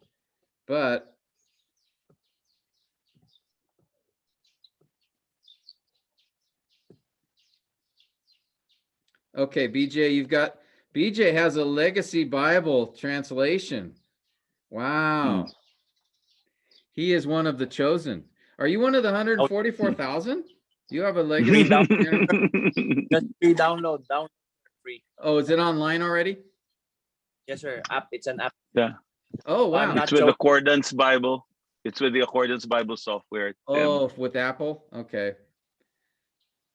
but okay, BJ has a Legacy Bible translation. Wow. He is one of the chosen. Are you one of the 144,000? You have a Legacy Just free download free. Oh, is it online already? Yes, sir. It's an app. Yeah. Oh, wow. It's with Accordance Bible. It's with the Accordance Bible software. Oh, with Apple? Okay.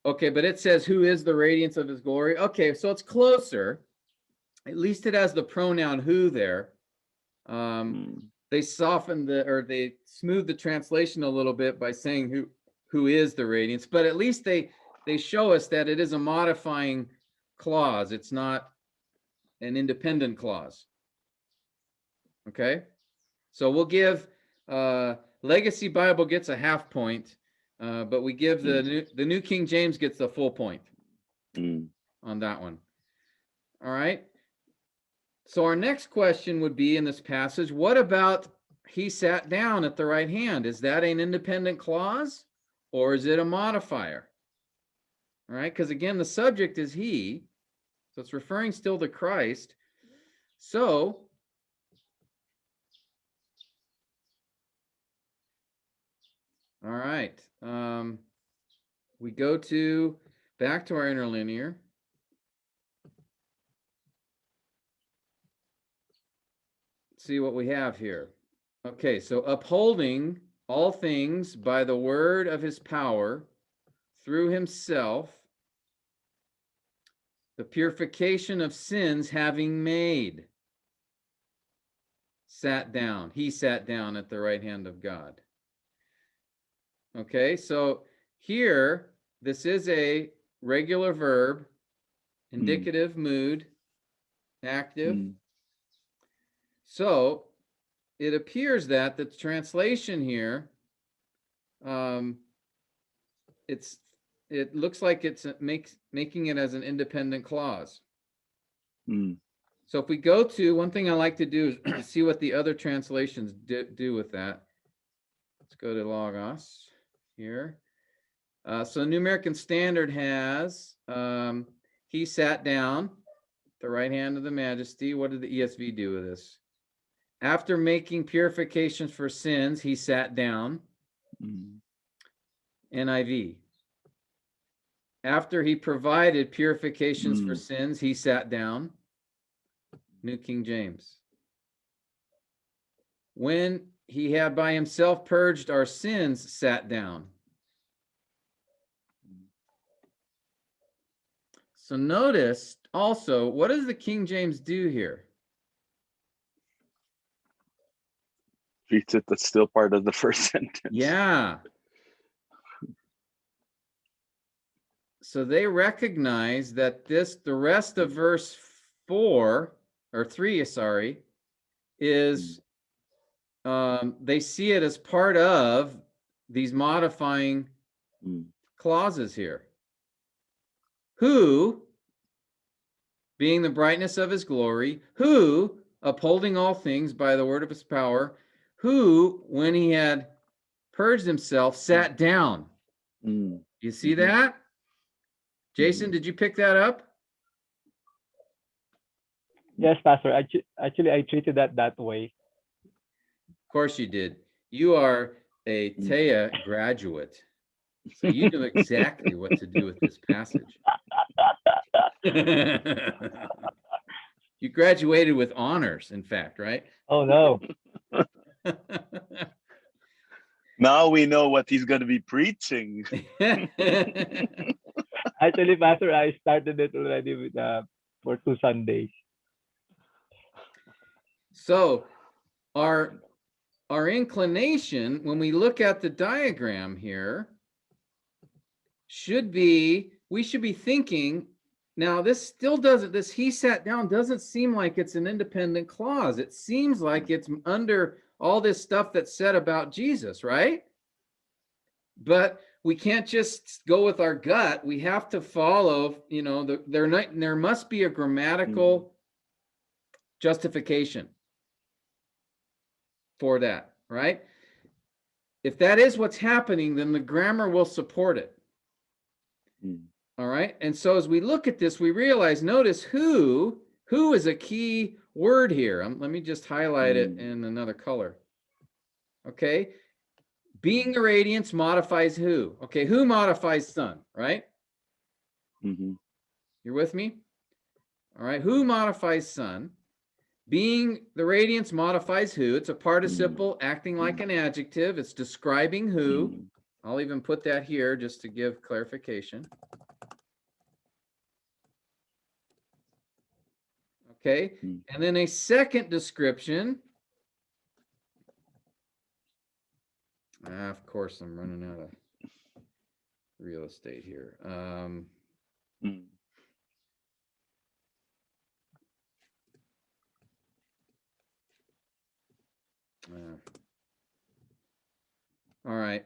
Okay, but it says, who is the radiance of his glory? Okay, so it's closer. At least it has the pronoun who there. They softened they smoothed the translation a little bit by saying who is the radiance, but at least they show us that it is a modifying clause. It's not an independent clause. Okay, so we'll give Legacy Bible gets a half point, but we give the New King James gets the full point on that one. All right. So our next question would be in this passage, what about he sat down at the right hand? Is that an independent clause or is it a modifier? All right, because again, the subject is he, so it's referring still to Christ. So all right, we go back to our interlinear. See what we have here. Okay, so upholding all things by the word of his power through himself. the purification of sins having made. Sat down. He sat down at the right hand of God. Okay, so here, this is a regular verb, indicative mood, active. So it appears that the translation here, it looks like it's making it as an independent clause. So if we go to, one thing I like to do is see what the other translations do with that. Let's go to Logos here. So New American Standard has, he sat down at the right hand of the Majesty. What did the ESV do with this? After making purifications for sins, he sat down. NIV. After he provided purifications for sins, he sat down. New King James. When he had by himself purged our sins, sat down. So notice also, what does the King James do here? Treats it that's still part of the first sentence. Yeah. So they recognize that the rest of verse 3, sorry, is they see it as part of these modifying clauses here. Who, being the brightness of his glory, who, upholding all things by the word of his power, who, when he had purged himself, sat down. You see that? Jason, did you pick that up? Yes, Pastor. Actually, I treated that way. Of course you did. You are a TEA graduate, so you know exactly what to do with this passage. You graduated with honors, in fact, right? Oh no. Now we know what he's going to be preaching. Actually, Pastor, I started it already with for 2 Sundays. So our inclination, when we look at the diagram here, we should be thinking, now this still doesn't, this he sat down doesn't seem like it's an independent clause. It seems like it's under all this stuff that's said about Jesus, right? But we can't just go with our gut. We have to follow, there must be a grammatical justification for that, right? If that is what's happening, then the grammar will support it. All right. And so as we look at this, we realize, notice who is a key word here. Let me just highlight it in another color. Okay. Being the radiance modifies who? Okay. Who modifies sun, right? You're with me? All right. Who modifies sun? Being the radiance modifies who. It's a participle acting like an adjective. It's describing who. I'll even put that here just to give clarification. Okay, and then a second description. Of course, I'm running out of real estate here. All right.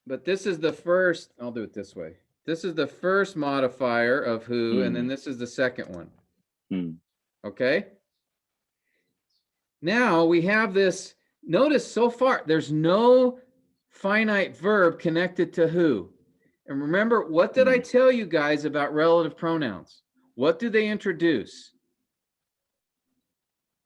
But this is the first, I'll do it this way. This is the first modifier of who, and then this is the second one. Okay. Now we have this, notice so far, there's no finite verb connected to who. And remember, what did I tell you guys about relative pronouns? What do they introduce?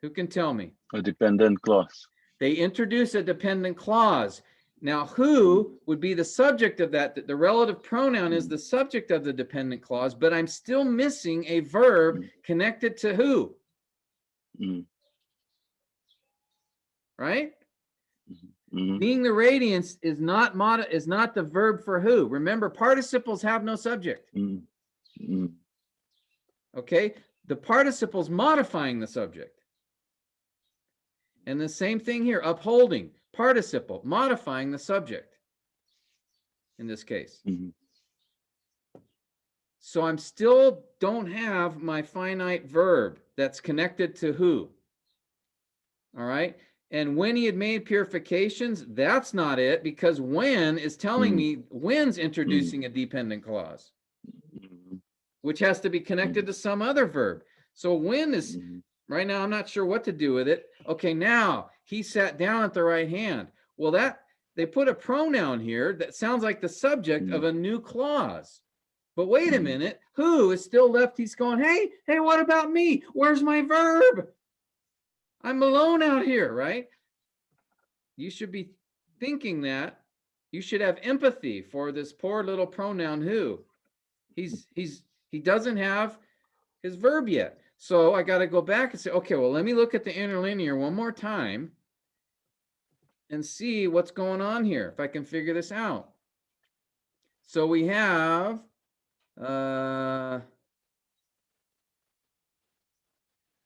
Who can tell me? A dependent clause. They introduce a dependent clause. Now, who would be the subject of that? The relative pronoun is the subject of the dependent clause, but I'm still missing a verb connected to who? Right? Being the radiance is not the verb for who. Remember, participles have no subject. Okay, the participle's modifying the subject. And the same thing here, upholding, participle, modifying the subject in this case. Mhm. So I'm still don't have my finite verb that's connected to who. All right. And when he had made purifications, that's not it, because when is telling me when's introducing a dependent clause, Mhm. which has to be connected to some other verb. So when is Mhm. right now, I'm not sure what to do with it. Okay, now he sat down at the right hand. Well, that they put a pronoun here that sounds like the subject of a new clause. But wait a minute, who is still left? He's going, hey, what about me? Where's my verb? I'm alone out here, right? You should be thinking that. You should have empathy for this poor little pronoun who. He doesn't have his verb yet. So I got to go back and say, okay, well, let me look at the interlinear one more time and see what's going on here, if I can figure this out. So we have,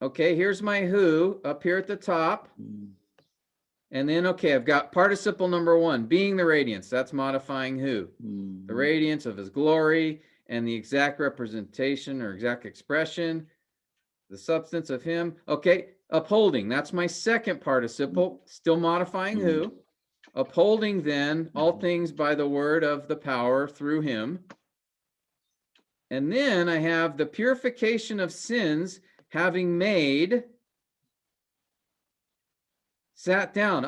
okay, here's my who up here at the top. And then, okay, I've got participle number one, being the radiance. That's modifying who? The radiance of his glory and the exact representation or exact expression, the substance of him. Okay, upholding. That's my second participle, still modifying who? Upholding then all things by the word of the power through him. And then I have the purification of sins, having made, sat down.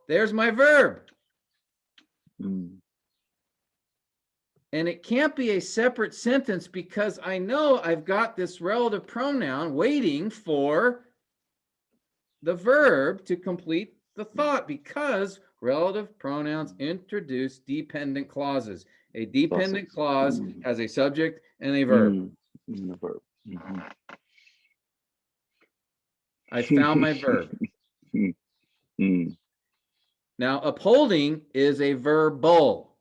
There's my verb. And it can't be a separate sentence because I know I've got this relative pronoun waiting for the verb to complete the thought, because relative pronouns introduce dependent clauses. A dependent clause has a subject and a verb. The verb. I found my verb. Mm. Now, upholding is a verbal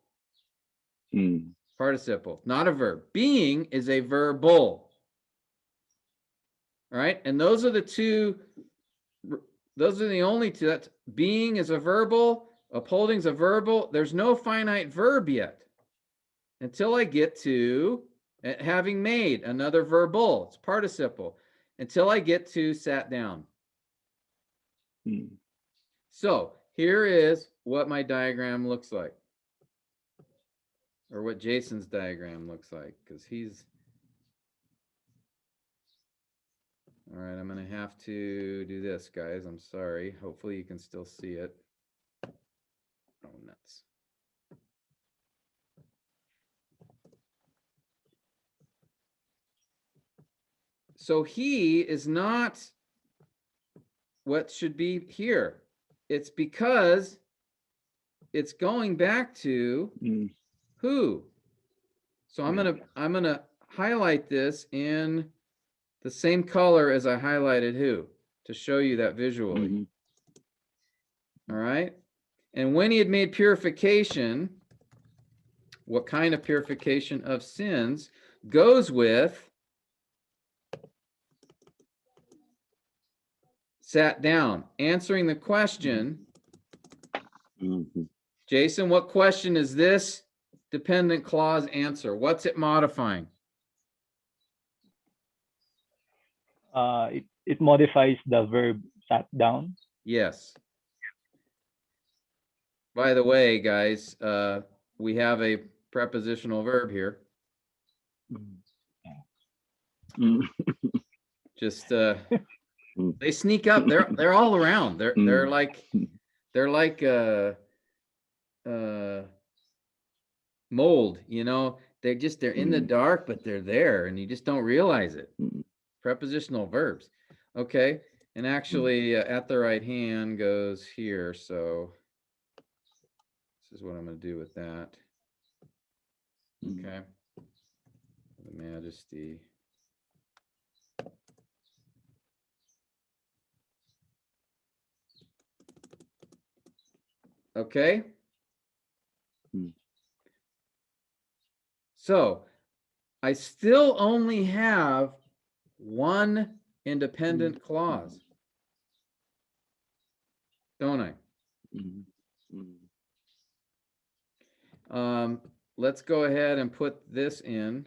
Mm. participle, not a verb. Being is a verbal. All right, and those are the two. Those are the only two. That's being is a verbal, upholding is a verbal. There's no finite verb yet until I get to having made, another verbal. It's participle. Until I get to sat down. So here is what my diagram looks like, or what Jason's diagram looks like, because he's all right. I'm going to have to do this, guys. I'm sorry. Hopefully you can still see it. Oh, nuts. So he is not what should be here. It's because it's going back to who. So I'm gonna highlight this in the same color as I highlighted who to show you that visually. All right. And when he had made purification, what kind of purification of sins goes with sat down, answering the question. Jason, what question is this dependent clause answer? What's it modifying? It modifies the verb sat down. Yes. By the way, guys, we have a prepositional verb here. Just they sneak up. They're all around. They're like mold, you know. They're in the dark, but they're there, and you just don't realize it. Prepositional verbs. Okay. And actually, at the right hand goes here. So this is what I'm going to do with that. Okay. The majesty. Okay. So I still only have one independent clause, don't I? Mhm. Mhm. Let's go ahead and put this in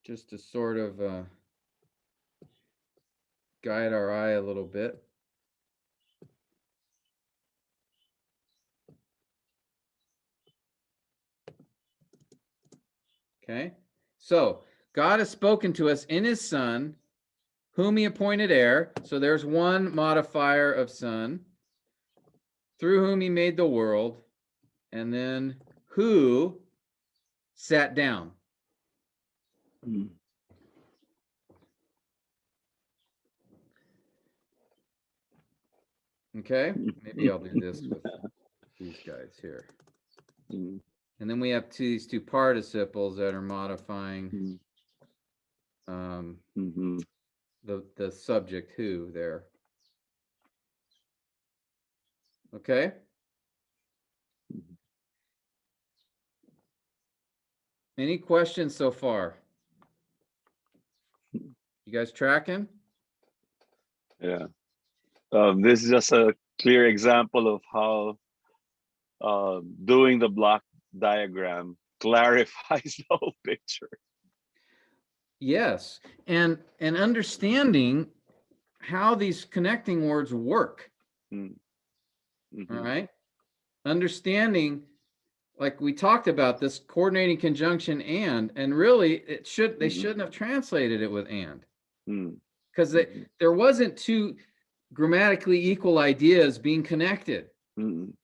just to sort of guide our eye a little bit. Okay, so God has spoken to us in his Son, whom he appointed heir. So there's one modifier of Son, through whom he made the world, and then who sat down. Mhm. Okay, maybe I'll do this with these guys here. Mhm. And then we have these two participles that are modifying Mhm. um, Mhm. the subject who there. Okay. Any questions so far? You guys tracking? Yeah. This is just a clear example of how doing the block diagram clarifies the whole picture. Yes. And understanding how these connecting words work. Mm. All Mhm. right. Understanding, like we talked about, this coordinating conjunction and really they Mhm. shouldn't have translated it with and, Mm. because Mhm. there wasn't two grammatically equal ideas being connected, Mhm.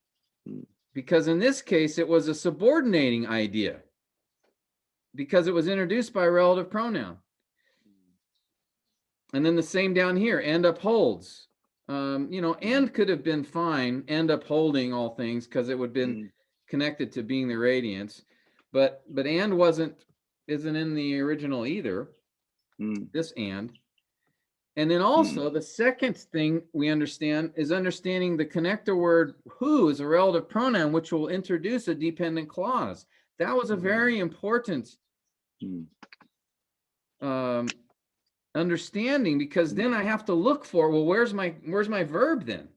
Mm. because in this case it was a subordinating idea because it was introduced by a relative pronoun. And then the same down here, and upholds. And could have been fine, and upholding all things, because it would have been Mm. connected to being the radiance. But and isn't in the original either. Mm. This and then also the second thing we understand is understanding the connector word who is a relative pronoun, which will introduce a dependent clause. That was a very important Mm. understanding, because then I have to look for, well, where's my verb then?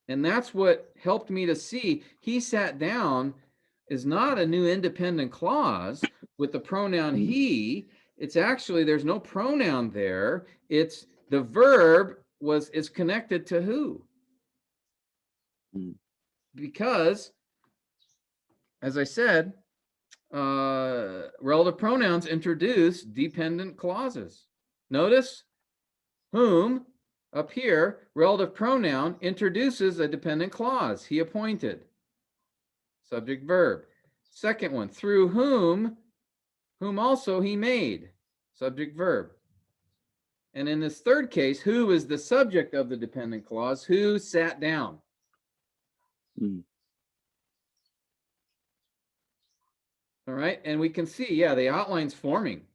And that's what helped me to see he sat down is not a new independent clause with the pronoun he. It's actually, there's no pronoun there. It's the verb is connected to who. Mm. Because, as I said, relative pronouns introduce dependent clauses. Notice whom up here, relative pronoun introduces a dependent clause. He appointed. Subject verb. Second one, through whom also he made. Subject verb. And in this third case, who is the subject of the dependent clause? Who sat down? Mm. All right, and we can see, yeah, the outline's forming.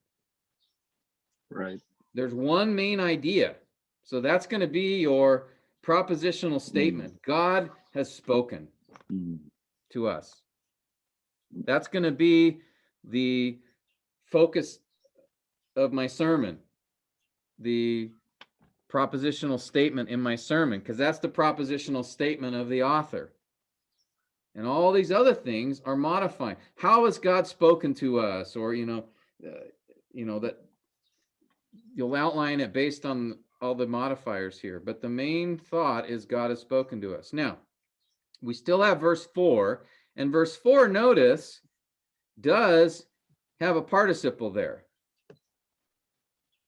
Right. There's one main idea. So that's going to be your propositional statement. God has spoken to us. That's going to be the focus of my sermon, the propositional statement in my sermon, because that's the propositional statement of the author. And all these other things are modifying. How has God spoken to us? Or, that you'll outline it based on all the modifiers here. But the main thought is God has spoken to us. Now, we still have verse 4. And verse 4, notice, does have a participle there.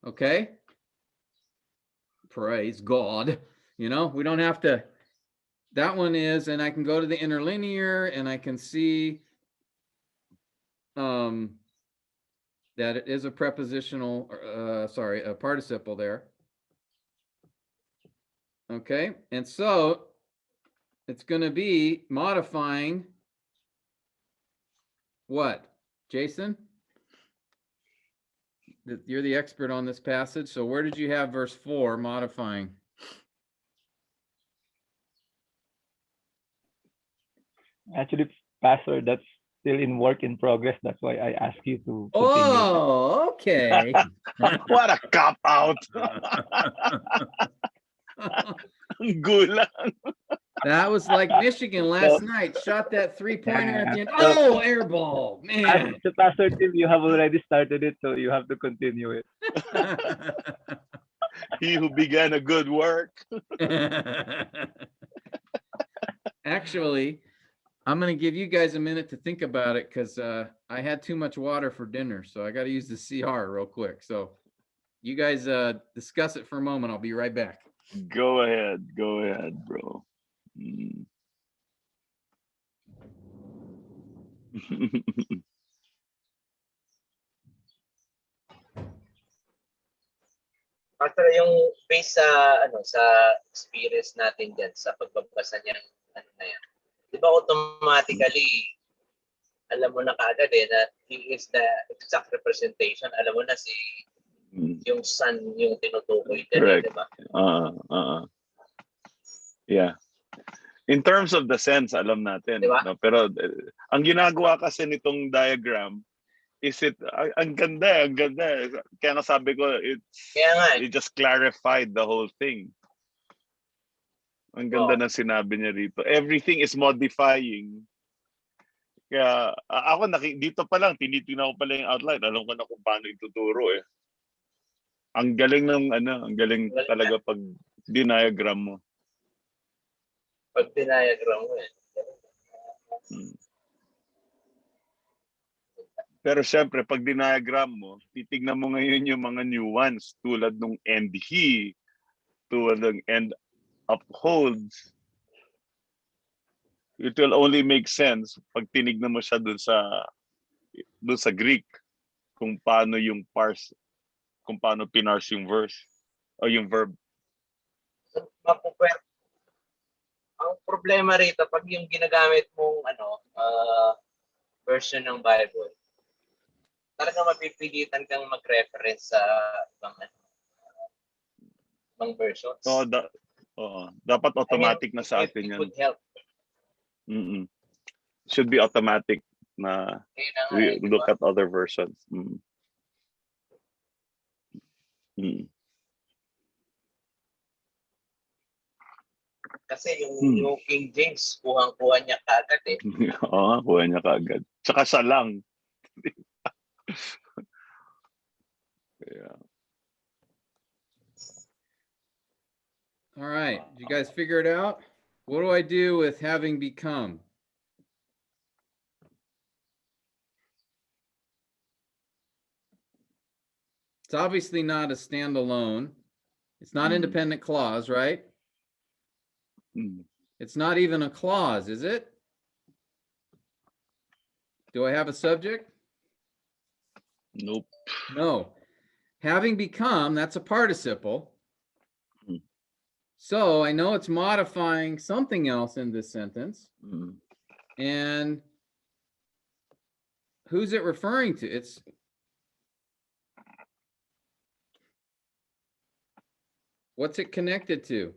Okay? Praise God. We don't have to. That one is, and I can go to the interlinear and I can see that it is a prepositional, a participle there. Okay, and so it's going to be modifying what? Jason? You're the expert on this passage, so where did you have verse 4 modifying? Actually, Pastor, that's still in work in progress. That's why I ask you to continue. Oh, okay. What a cop out. Ang gulang. That was like Michigan last night. Shot that 3-pointer at the end. So- Oh, air ball, man. So Pastor Tim, you have already started it, so you have to continue it. He who began a good work. Actually, I'm going to give you guys a minute to think about it because I had too much water for dinner. So I got to use the CR real quick. So you guys discuss it for a moment. I'll be right back. Go ahead, bro. Mm. Pastor, yung based sa ano sa experience natin diyan sa pagbabasa niyang ano na yan. 'Di ba automatically alam mo na kaagad na he is the exact representation. Alam mo na si yung son yung tinutukoy diyan, Correct. 'di ba? Yeah. In terms of the sense, alam natin. Diba? No? Pero ang ginagawa kasi nitong diagram is ang ganda. Kaya nga sabi ko, Kaya nga it just clarified the whole thing. Ang ganda ng sinabi niya rito. Everything is modifying. Kaya ako dito pa lang, tinitingnan ko pala yung outline. Alam ko na kung paano ituturo eh. Ang galing ang galing talaga pag diniagram mo. pag diniagram mo eh. Pero syempre, pag diniagram mo, titignan mo ngayon yung mga nuance tulad ng and he, tulad ng and upholds. It will only make sense pag tinignan mo siya dun sa Greek kung paano pinarse yung verse o yung verb. So, ang problema rito pag yung ginagamit mong version ng Bible, talagang mapipilitan kang mag-reference sa ibang versions. So, dapat automatic na sa atin it yan. would help. Should be automatic na we look at other versions. Kasi yung King James, kuhang-kuha niya kaagad eh. Oo, kuha niya kaagad. Tsaka siya lang. Yeah. All right. Did you guys figure it out? What do I do with having become? It's obviously not a standalone. It's not independent clause, right? It's not even a clause, is it? Do I have a subject? Nope. No. Having become, that's a participle. So I know it's modifying something else in this sentence. And who's it referring to? What's it connected to?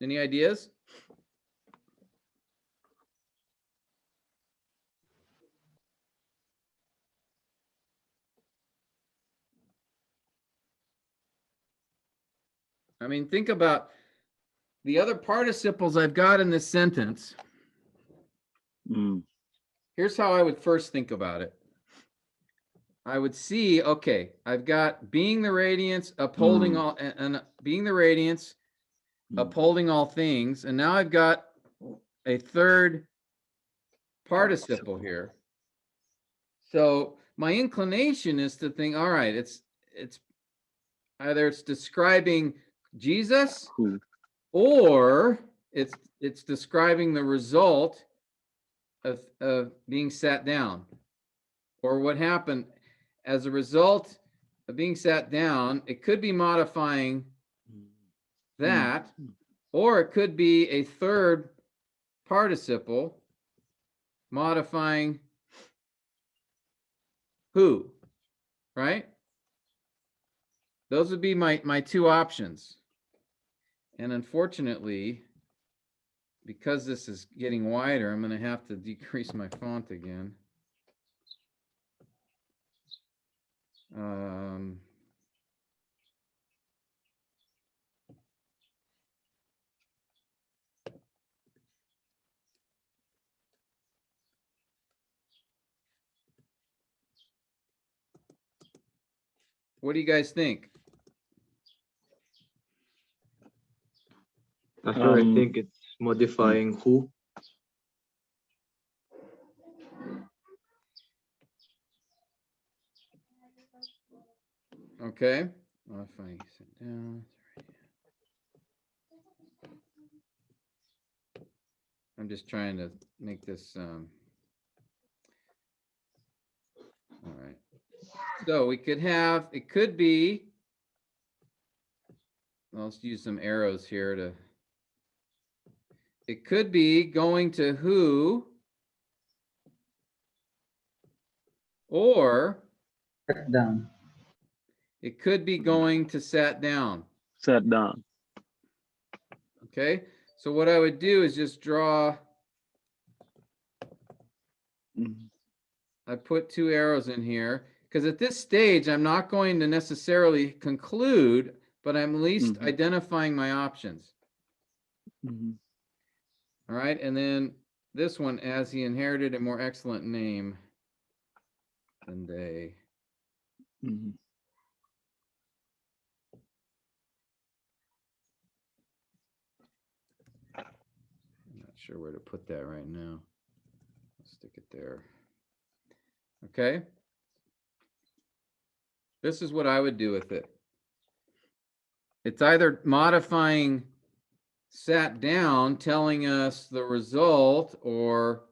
Any ideas? I mean, think about the other participles I've got in this sentence. Here's how I would first think about it. I would see, okay, I've got being the radiance, upholding all, and being the radiance, upholding all things. And now I've got a third participle here. So my inclination is to think, all right, it's either it's describing Jesus or it's describing the result of being sat down, or what happened as a result of being sat down. It could be modifying that, or it could be a third participle modifying who, right? those would be my two options. And unfortunately, because this is getting wider, I'm going to have to decrease my font again. What do you guys think? Pastor, I think it's modifying who. Okay. Modifying sit down. I'm just trying to make this. All right. So we could have, it could be, let's use some arrows here to, it could be going to who, or Sat down. it could be going to sat down. Sat down. Okay. So what I would do is just draw, I put two arrows in here because at this stage, I'm not going to necessarily conclude, but I'm at least identifying my options. All right. And then this one, as he inherited a more excellent name than they. I'm not sure where to put that right now. I'll stick it there. Okay. This is what I would do with it. It's either modifying sat down, telling us the result or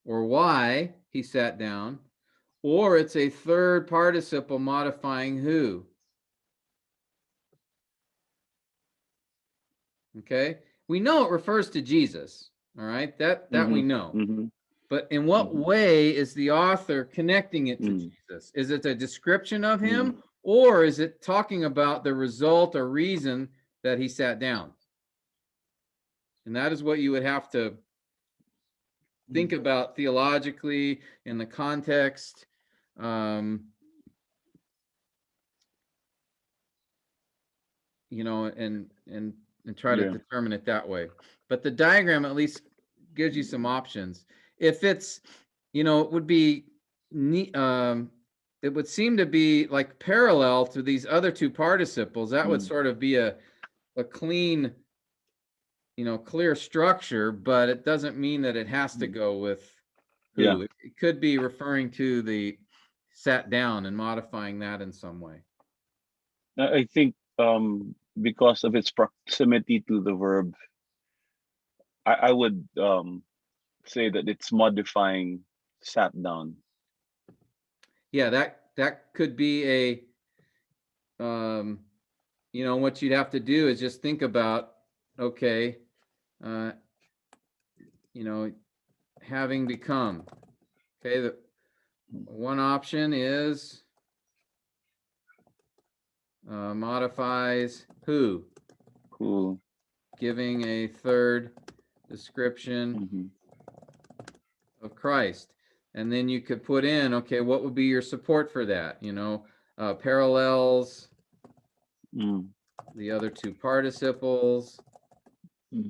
why he sat down, or it's a third participle modifying who. Okay. We know it refers to Jesus. All right. That we know. But in what way is the author connecting it to Jesus? Is it a description of him, or is it talking about the result or reason that he sat down? And that is what you would have to think about theologically in the context. You know, and try to determine it that way. But the diagram at least gives you some options. If it's, you know, it would be it would seem to be like parallel to these other two participles. That would sort of be a clean, you know, clear structure, but it doesn't mean that it has to go with who. Yeah. It could be referring to the sat down and modifying that in some way. I think because of its proximity to the verb, I would say that it's modifying sat down. Yeah, that could be a, you know, what you'd have to do is just think about, okay, you know, having become. Okay, the one option is modifies who, giving a third description of Christ. And then you could put in, okay, what would be your support for that? You know, parallels the other two participles. Boy.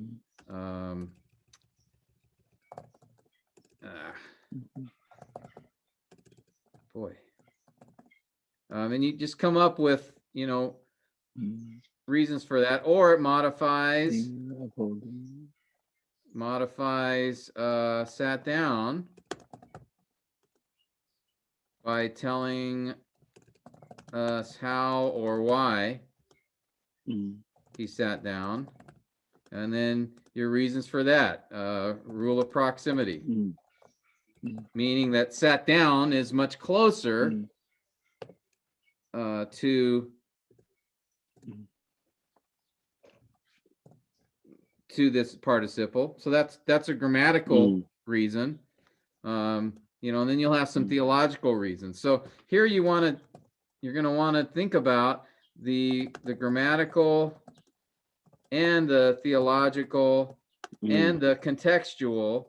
And you just come up with, you know, reasons for that, or it modifies sat down by telling us how or why he sat down, and then your reasons for that. Rule of proximity, meaning that sat down is much closer to this participle. So that's a grammatical reason. You know, and then you'll have some theological reasons. So here you're going to want to think about the grammatical and the theological and the contextual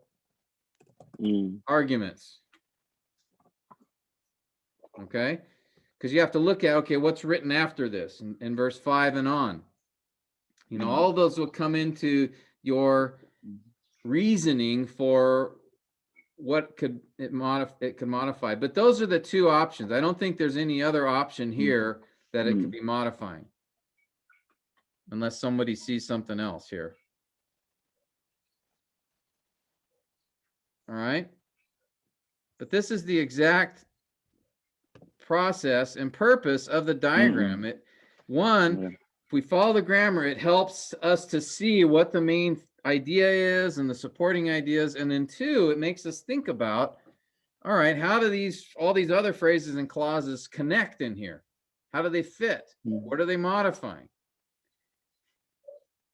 arguments. Okay, because you have to look at, okay, what's written after this in verse 5 and on. You know, all those will come into your reasoning for what could it modify. But those are the two options. I don't think there's any other option here that it could be modifying, unless somebody sees something else here. All right. But this is the exact process and purpose of the diagram. If we follow the grammar, it helps us to see what the main idea is and the supporting ideas. And then 2, it makes us think about, all right, how do all these other phrases and clauses connect in here? How do they fit? What are they modifying?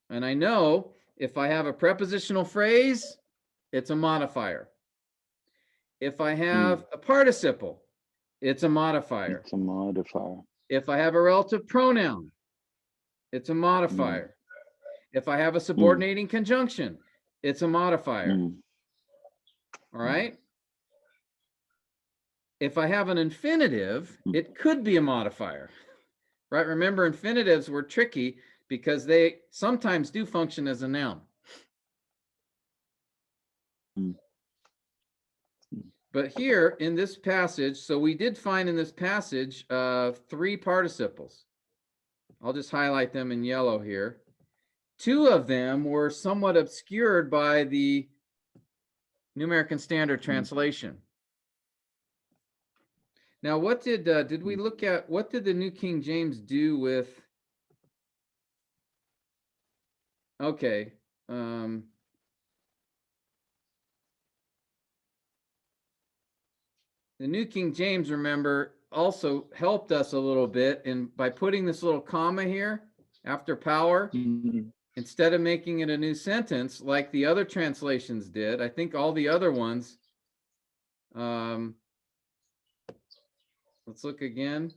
And I know if I have a prepositional phrase, it's a modifier. If I have a participle, it's a modifier. It's a modifier. If I have a relative pronoun, it's a modifier. If I have a subordinating conjunction, it's a modifier. All right? If I have an infinitive, it could be a modifier. Right? Remember, infinitives were tricky because they sometimes do function as a noun. But here in this passage, so we did find in this passage 3 participles. I'll just highlight them in yellow here. 2 of them were somewhat obscured by the New American Standard Translation. Now, what did we look at? What did the New King James do with? Okay. The New King James, remember, also helped us a little bit by putting this little comma here after power. Instead of making it a new sentence like the other translations did. I think all the other ones, let's look again.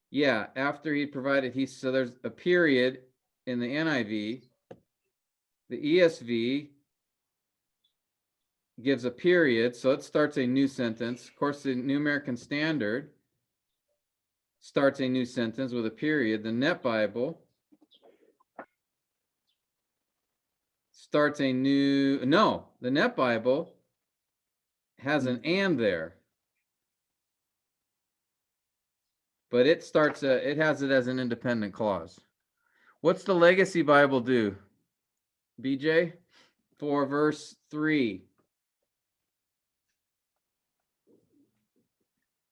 Yeah, after he provided, so there's a period in the NIV. The ESV gives a period, so it starts a new sentence. Of course, the New American Standard starts a new sentence with a period. The Net Bible starts a new, the Net Bible has an and there. But it starts, it has it as an independent clause. What's the Legacy Bible do, BJ? For verse 3.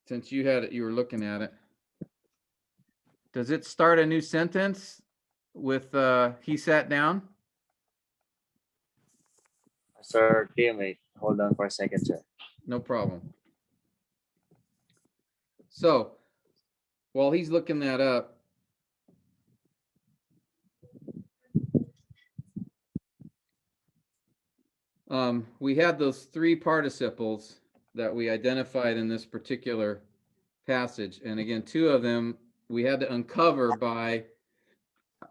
Since you had it, you were looking at it. Does it start a new sentence with he sat down? Sir Tim, wait, hold on for a second, sir. No problem. So, while he's looking that up, we had those 3 participles that we identified in this particular passage. And again, 2 of them we had to uncover by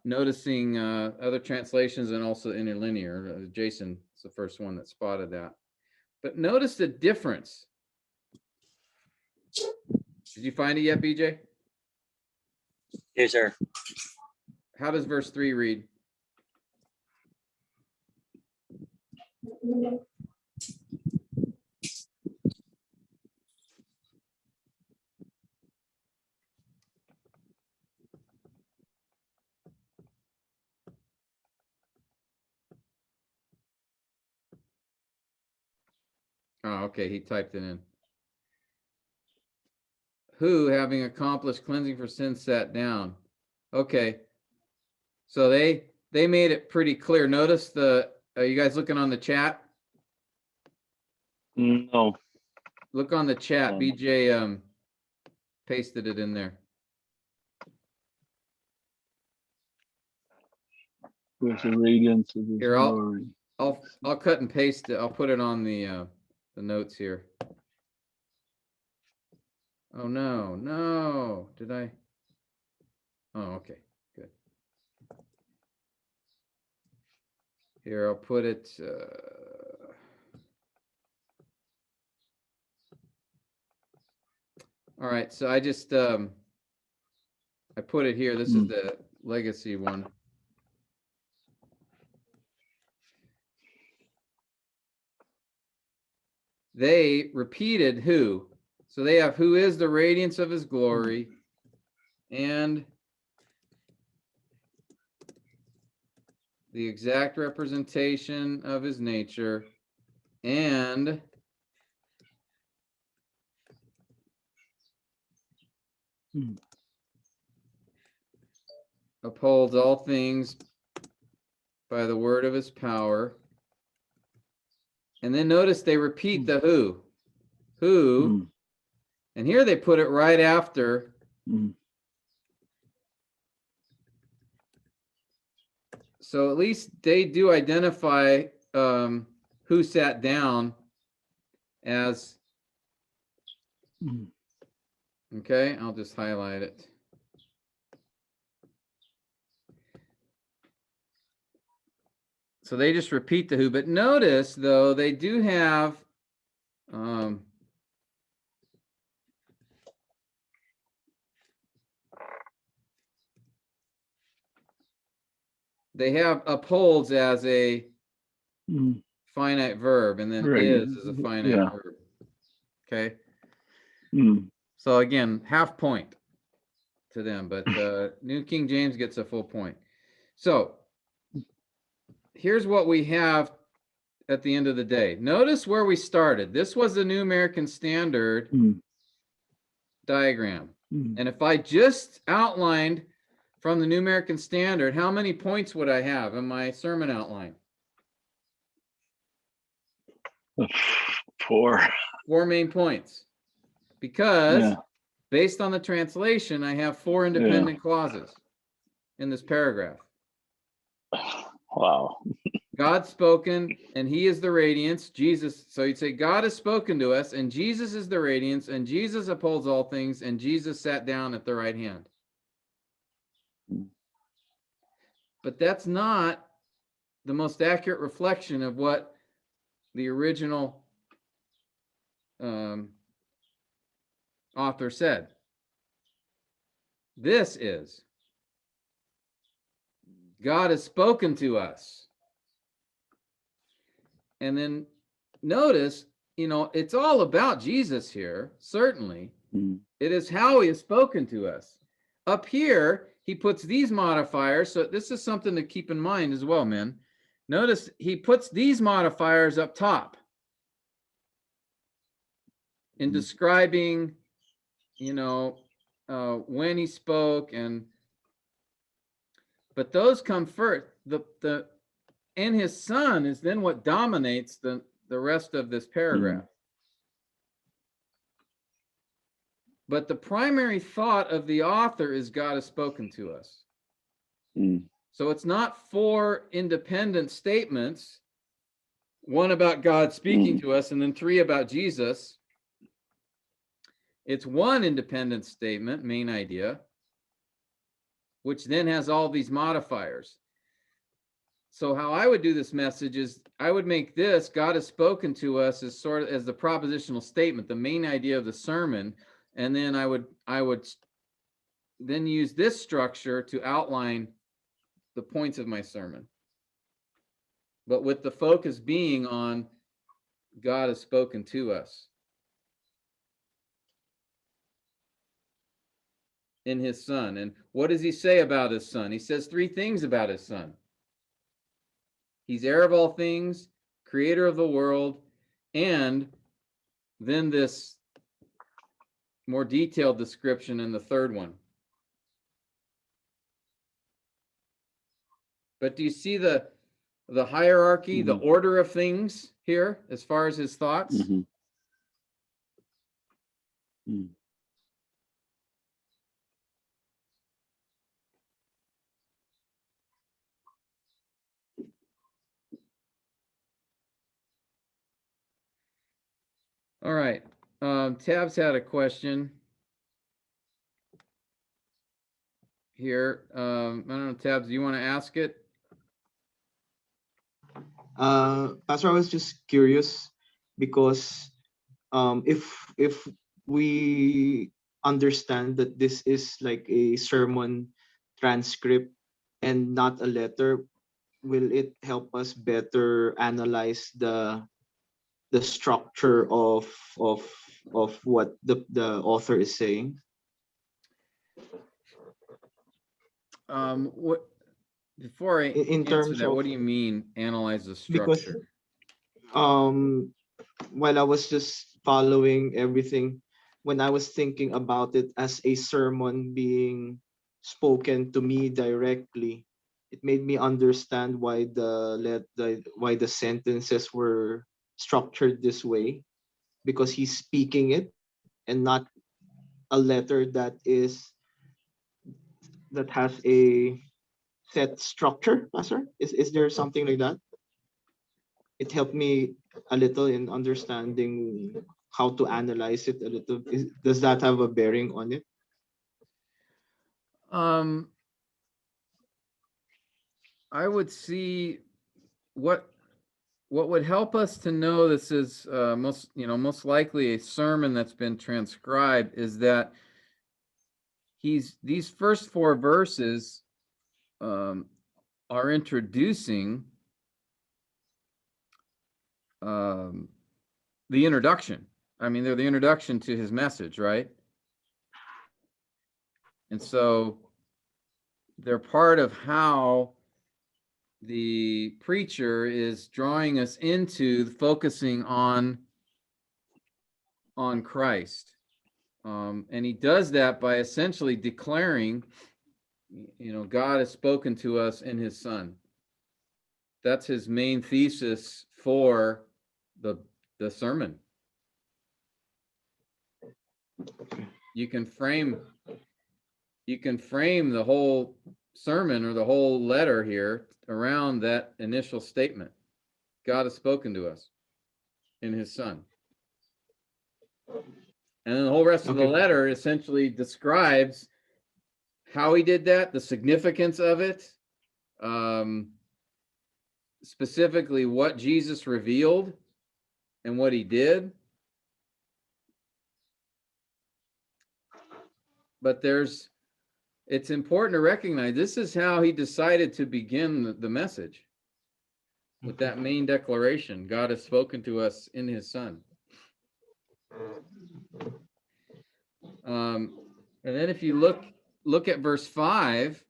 noticing other translations and also interlinear. Jason is the first one that spotted that. But notice the difference. Did you find it yet, BJ? Yes, sir. How does verse 3 read? Oh, okay, he typed it in. Who, having accomplished cleansing for sin, sat down. Okay, so they made it pretty clear. Notice are you guys looking on the chat? No. Look on the chat. BJ pasted it in there. There's a radiance of his Here, glory. I'll cut and paste it. I'll put it on the notes here. Oh no, did I? Oh, okay, good. Here, I'll put it. All right, so I just I put it here. This is the legacy one. They repeated who. So they have who is the radiance of his glory and the exact representation of his nature and upholds all things by the word of his power. And then notice they repeat the who. Who. And here they put it right after. So at least they do identify who sat down as. Okay, I'll just highlight it. So they just repeat the who, but notice though they do have they have upholds as a finite verb, and then is a finite verb. Okay. So again, half point to them, but New King James gets a full point. So here's what we have at the end of the day. Notice where we started. This was the New American Standard diagram. And if I just outlined from the New American Standard, how many points would I have in my sermon outline? 4. 4 main points. Because based on the translation, I have 4 independent clauses in this paragraph. Wow. God spoken, and he is the radiance. Jesus, so you'd say God has spoken to us, and Jesus is the radiance, and Jesus upholds all things, and Jesus sat down at the right hand. But that's not the most accurate reflection of what the original author said. This is God has spoken to us. And then notice, it's all about Jesus here, certainly. It is how he has spoken to us. Up here, he puts these modifiers. So this is something to keep in mind as well, men. Notice he puts these modifiers up top in describing, when he spoke, but those come first. The and his son is then what dominates the rest of this paragraph. But the primary thought of the author is God has spoken to us. So it's not 4 independent statements, one about God speaking to us and then 3 about Jesus. It's 1 independent statement, main idea, which then has all these modifiers. So how I would do this message is I would make this God has spoken to us as sort of as the propositional statement, the main idea of the sermon, and then I would then use this structure to outline the points of my sermon. But with the focus being on God has spoken to us in his son. And what does he say about his son? He says 3 things about his son. He's heir of all things, creator of the world, and then this more detailed description in the 3rd one. But do you see the hierarchy, the order of things here as far as his thoughts? All right. Tabs had a question. here. I don't know, Tabs, do you want to ask it? Pastor, I was just curious because if we understand that this is like a sermon transcript and not a letter, will it help us better analyze the structure of what the author is saying? What, before I In answer terms that, of, what do you mean analyze the because structure? while I was just following everything, when I was thinking about it as a sermon being spoken to me directly, it made me understand why why the sentences were structured this way, because he's speaking it and not a letter that has a set structure. Pastor, is there something like that? It helped me a little in understanding how to analyze it a little. Does that have a bearing on it? Um, I would see what would help us to know this is most likely a sermon that's been transcribed is that these first four verses are introducing the introduction. I mean, they're the introduction to his message, right? And so they're part of how the preacher is drawing us into focusing on Christ. And he does that by essentially declaring, God has spoken to us in his Son. That's his main thesis for the sermon. You can frame the whole sermon or the whole letter here around that initial statement. God has spoken to us in his Son. And then the whole rest of the letter essentially describes how he did that, the significance of it, specifically what Jesus revealed and what he did. But it's important to recognize this is how he decided to begin the message, with that main declaration: God has spoken to us in his Son. And then if you look at verse 5,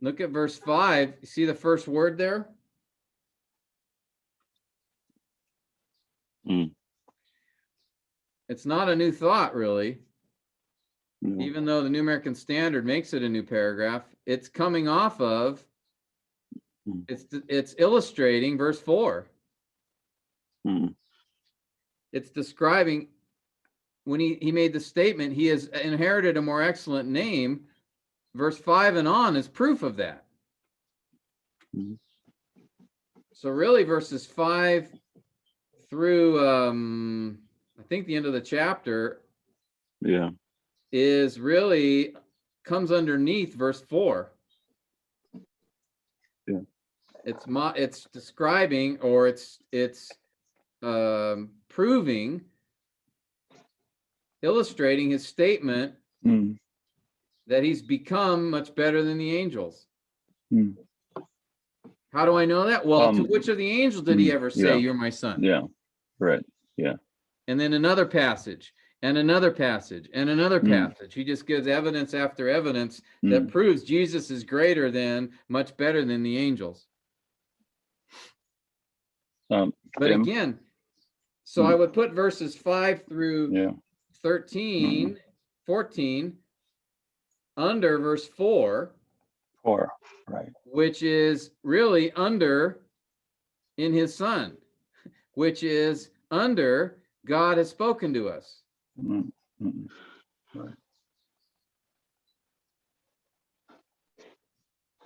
look at verse 5. You see the first word there? It's not a new thought, really. Even though the New American Standard makes it a new paragraph, it's coming off of, it's illustrating verse 4. It's describing when he made the statement, he has inherited a more excellent name. Verse 5 and on is proof of that. So really verses 5 through I think the end of the chapter is really comes underneath verse 4. It's describing, or it's proving, illustrating his statement that he's become much better than the angels. How do I know that? Well, to which of the angels did he ever say, "You're my son"? Yeah, right. Yeah. And then another passage, and another passage, and another passage. He just gives evidence after evidence that proves Jesus is greater than, much better than the angels. But again, so I would put verses 5 through 13, 14 under verse 4. 4, right. Which is really under in his Son, which is under God has spoken to us. Right.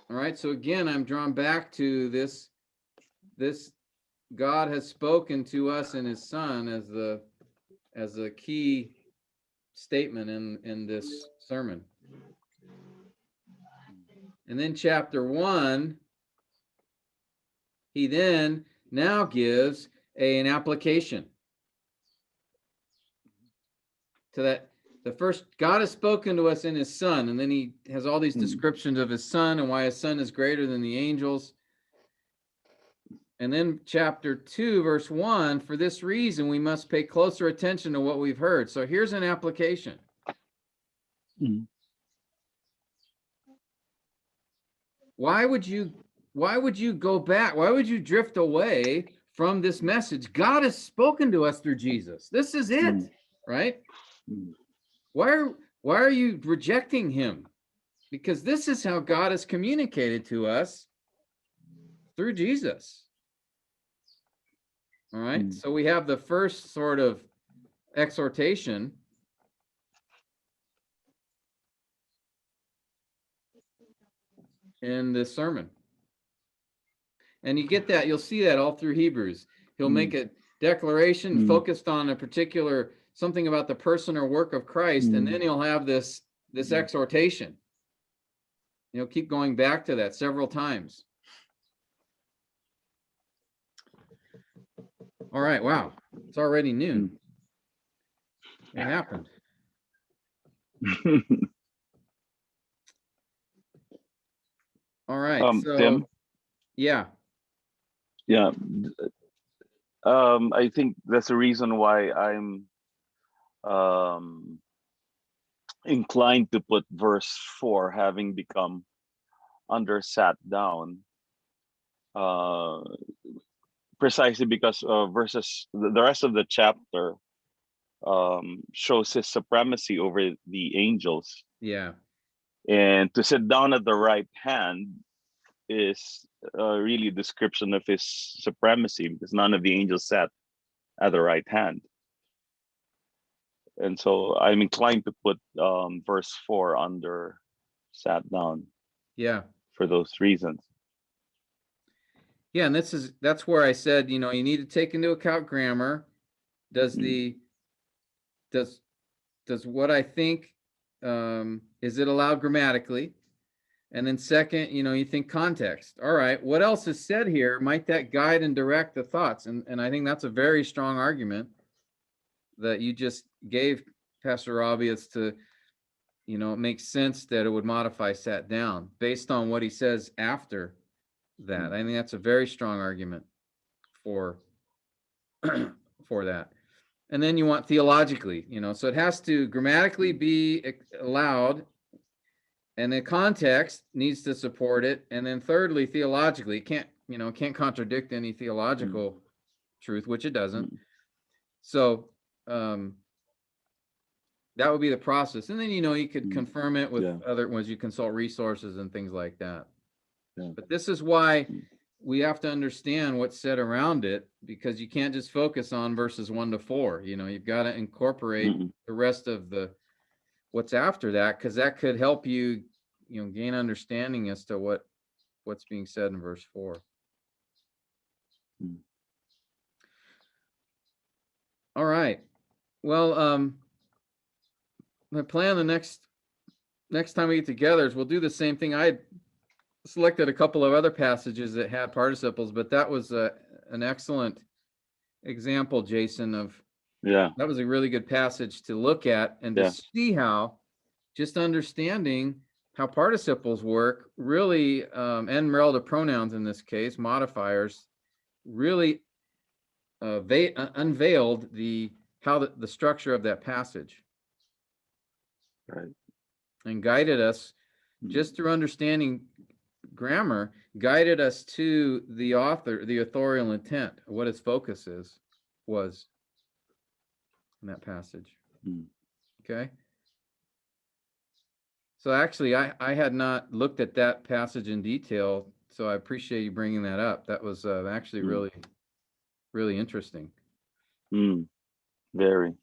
All right, so again, I'm drawn back to this God has spoken to us in his son as the key statement in this sermon. And then chapter 1, he then now gives an application to that. The first, God has spoken to us in his son, and then he has all these descriptions of his son and why his son is greater than the angels. And then chapter 2, verse 1, for this reason, we must pay closer attention to what we've heard. So here's an application. Why would you go back? Why would you drift away from this message? God has spoken to us through Jesus. This is it, right? Why are you rejecting him? Because this is how God has communicated to us through Jesus. All right. So we have the first sort of exhortation. In this sermon. And you get that, you'll see that all through Hebrews. He'll make a declaration focused on a particular something about the person or work of Christ, and then he'll have this exhortation. He'll keep going back to that several times. All right, wow. It's already noon. It happened. All right. So Tim? yeah. Yeah. I think that's the reason why I'm inclined to put verse 4, having become under sat down, precisely because the rest of the chapter shows his supremacy over the angels. Yeah. And to sit down at the right hand is really a description of his supremacy, because none of the angels sat at the right hand. And so I'm inclined to put verse 4 under sat down. Yeah. For those reasons. Yeah, and that's where I said, you need to take into account grammar. Does what I think, is it allowed grammatically? And then second, you think context. All right, what else is said here? Might that guide and direct the thoughts? And I think that's a very strong argument that you just gave, Pastor Robbie, as to, it makes sense that it would modify sat down based on what he says after that. I think that's a very strong argument for that. And then you want theologically, so it has to grammatically be allowed, and the context needs to support it. And then thirdly, theologically, it can't contradict any theological truth, which it doesn't. So that would be the process. And then, you could confirm it with other ones. You consult resources and things like that. But this is why we have to understand what's said around it, because you can't just focus on verses 1 to 4. You've got to incorporate the rest of what's after that, because that could help you, gain understanding as to what's being said in verse 4. All right. Well, my plan the next time we get together is we'll do the same thing. I selected a couple of other passages that had participles, but that was an excellent example, Jason, of that was a really good passage to look at and to see how just understanding how participles work really, and relative pronouns in this case, modifiers, really unveiled how the structure of that passage. Right. And guided us just through understanding grammar, guided us to the authorial intent, what his focus was in that passage. Okay. So actually, I had not looked at that passage in detail, so I appreciate you bringing that up. That was actually really, really interesting. Very.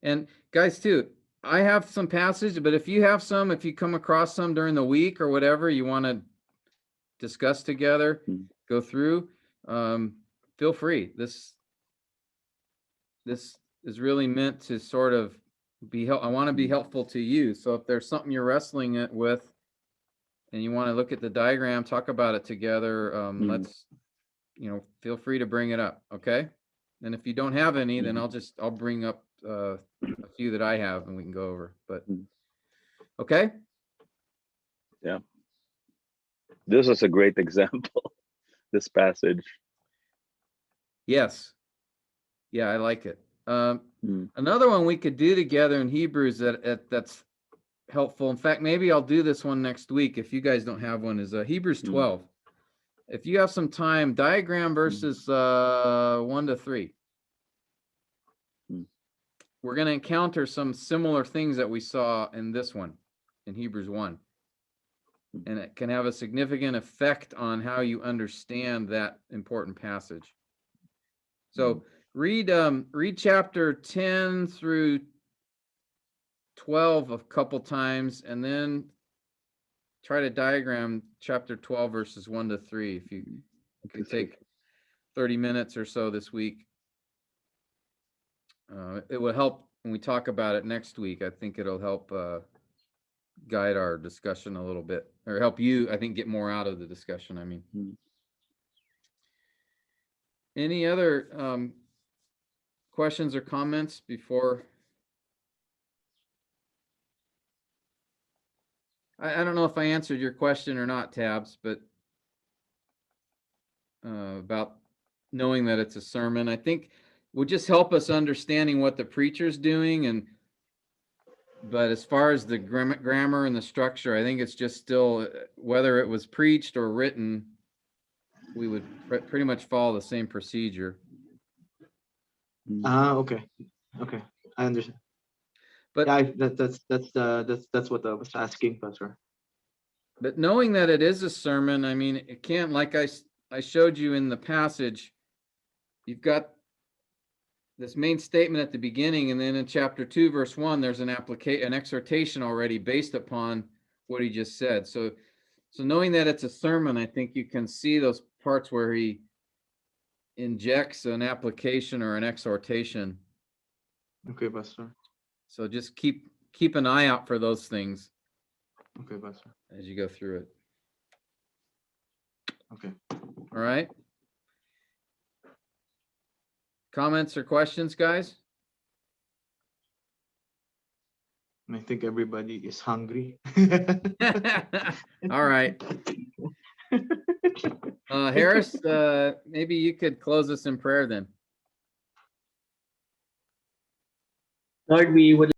And guys, too, I have some passages, but if you come across some during the week or whatever, you want to discuss together, Mm. go through, feel free. This is really meant to sort of be I want to be helpful to you. So if there's something you're wrestling it with and you want to look at the diagram, talk about it together, let's, feel free to bring it up. Okay. And if you don't have any, then I'll bring up a few that I have and we can go over, but okay. Yeah. This was a great example, this passage. Yes. Yeah, I like it. Mm. Another one we could do together in Hebrews that's helpful. In fact, maybe I'll do this one next week if you guys don't have one, is Hebrews 12. If you have some time, diagram verses 1 to 3. We're going to encounter some similar things that we saw in this one, in Hebrews 1. And it can have a significant effect on how you understand that important passage. So read chapter 10 through 12 a couple times, and then try to diagram chapter 12 verses 1 to 3. If you could take 30 minutes or so this week, it will help when we talk about it next week. I think it'll help guide our discussion a little bit, or help you, I think, get more out of the discussion. I mean, any other questions or comments before? I don't know if I answered your question or not, Tabs, but about knowing that it's a sermon, I think would just help us understanding what the preacher's doing. But as far as the grammar and the structure, I think it's just still, whether it was preached or written, we would pretty much follow the same procedure. Okay. I understand. But Yeah, that's what I was asking, Pastor. But knowing that it is a sermon, I mean, it can't, like I showed you in the passage, you've got this main statement at the beginning, and then in chapter 2, verse 1, there's an exhortation already based upon what he just said. So knowing that it's a sermon, I think you can see those parts where he injects an application or an exhortation. Okay, Pastor. So just keep an eye out for those things. Okay, Pastor. As you go through it. Okay. All right. Comments or questions, guys? I think everybody is hungry. All right. Harris, maybe you could close us in prayer then. Lord, we would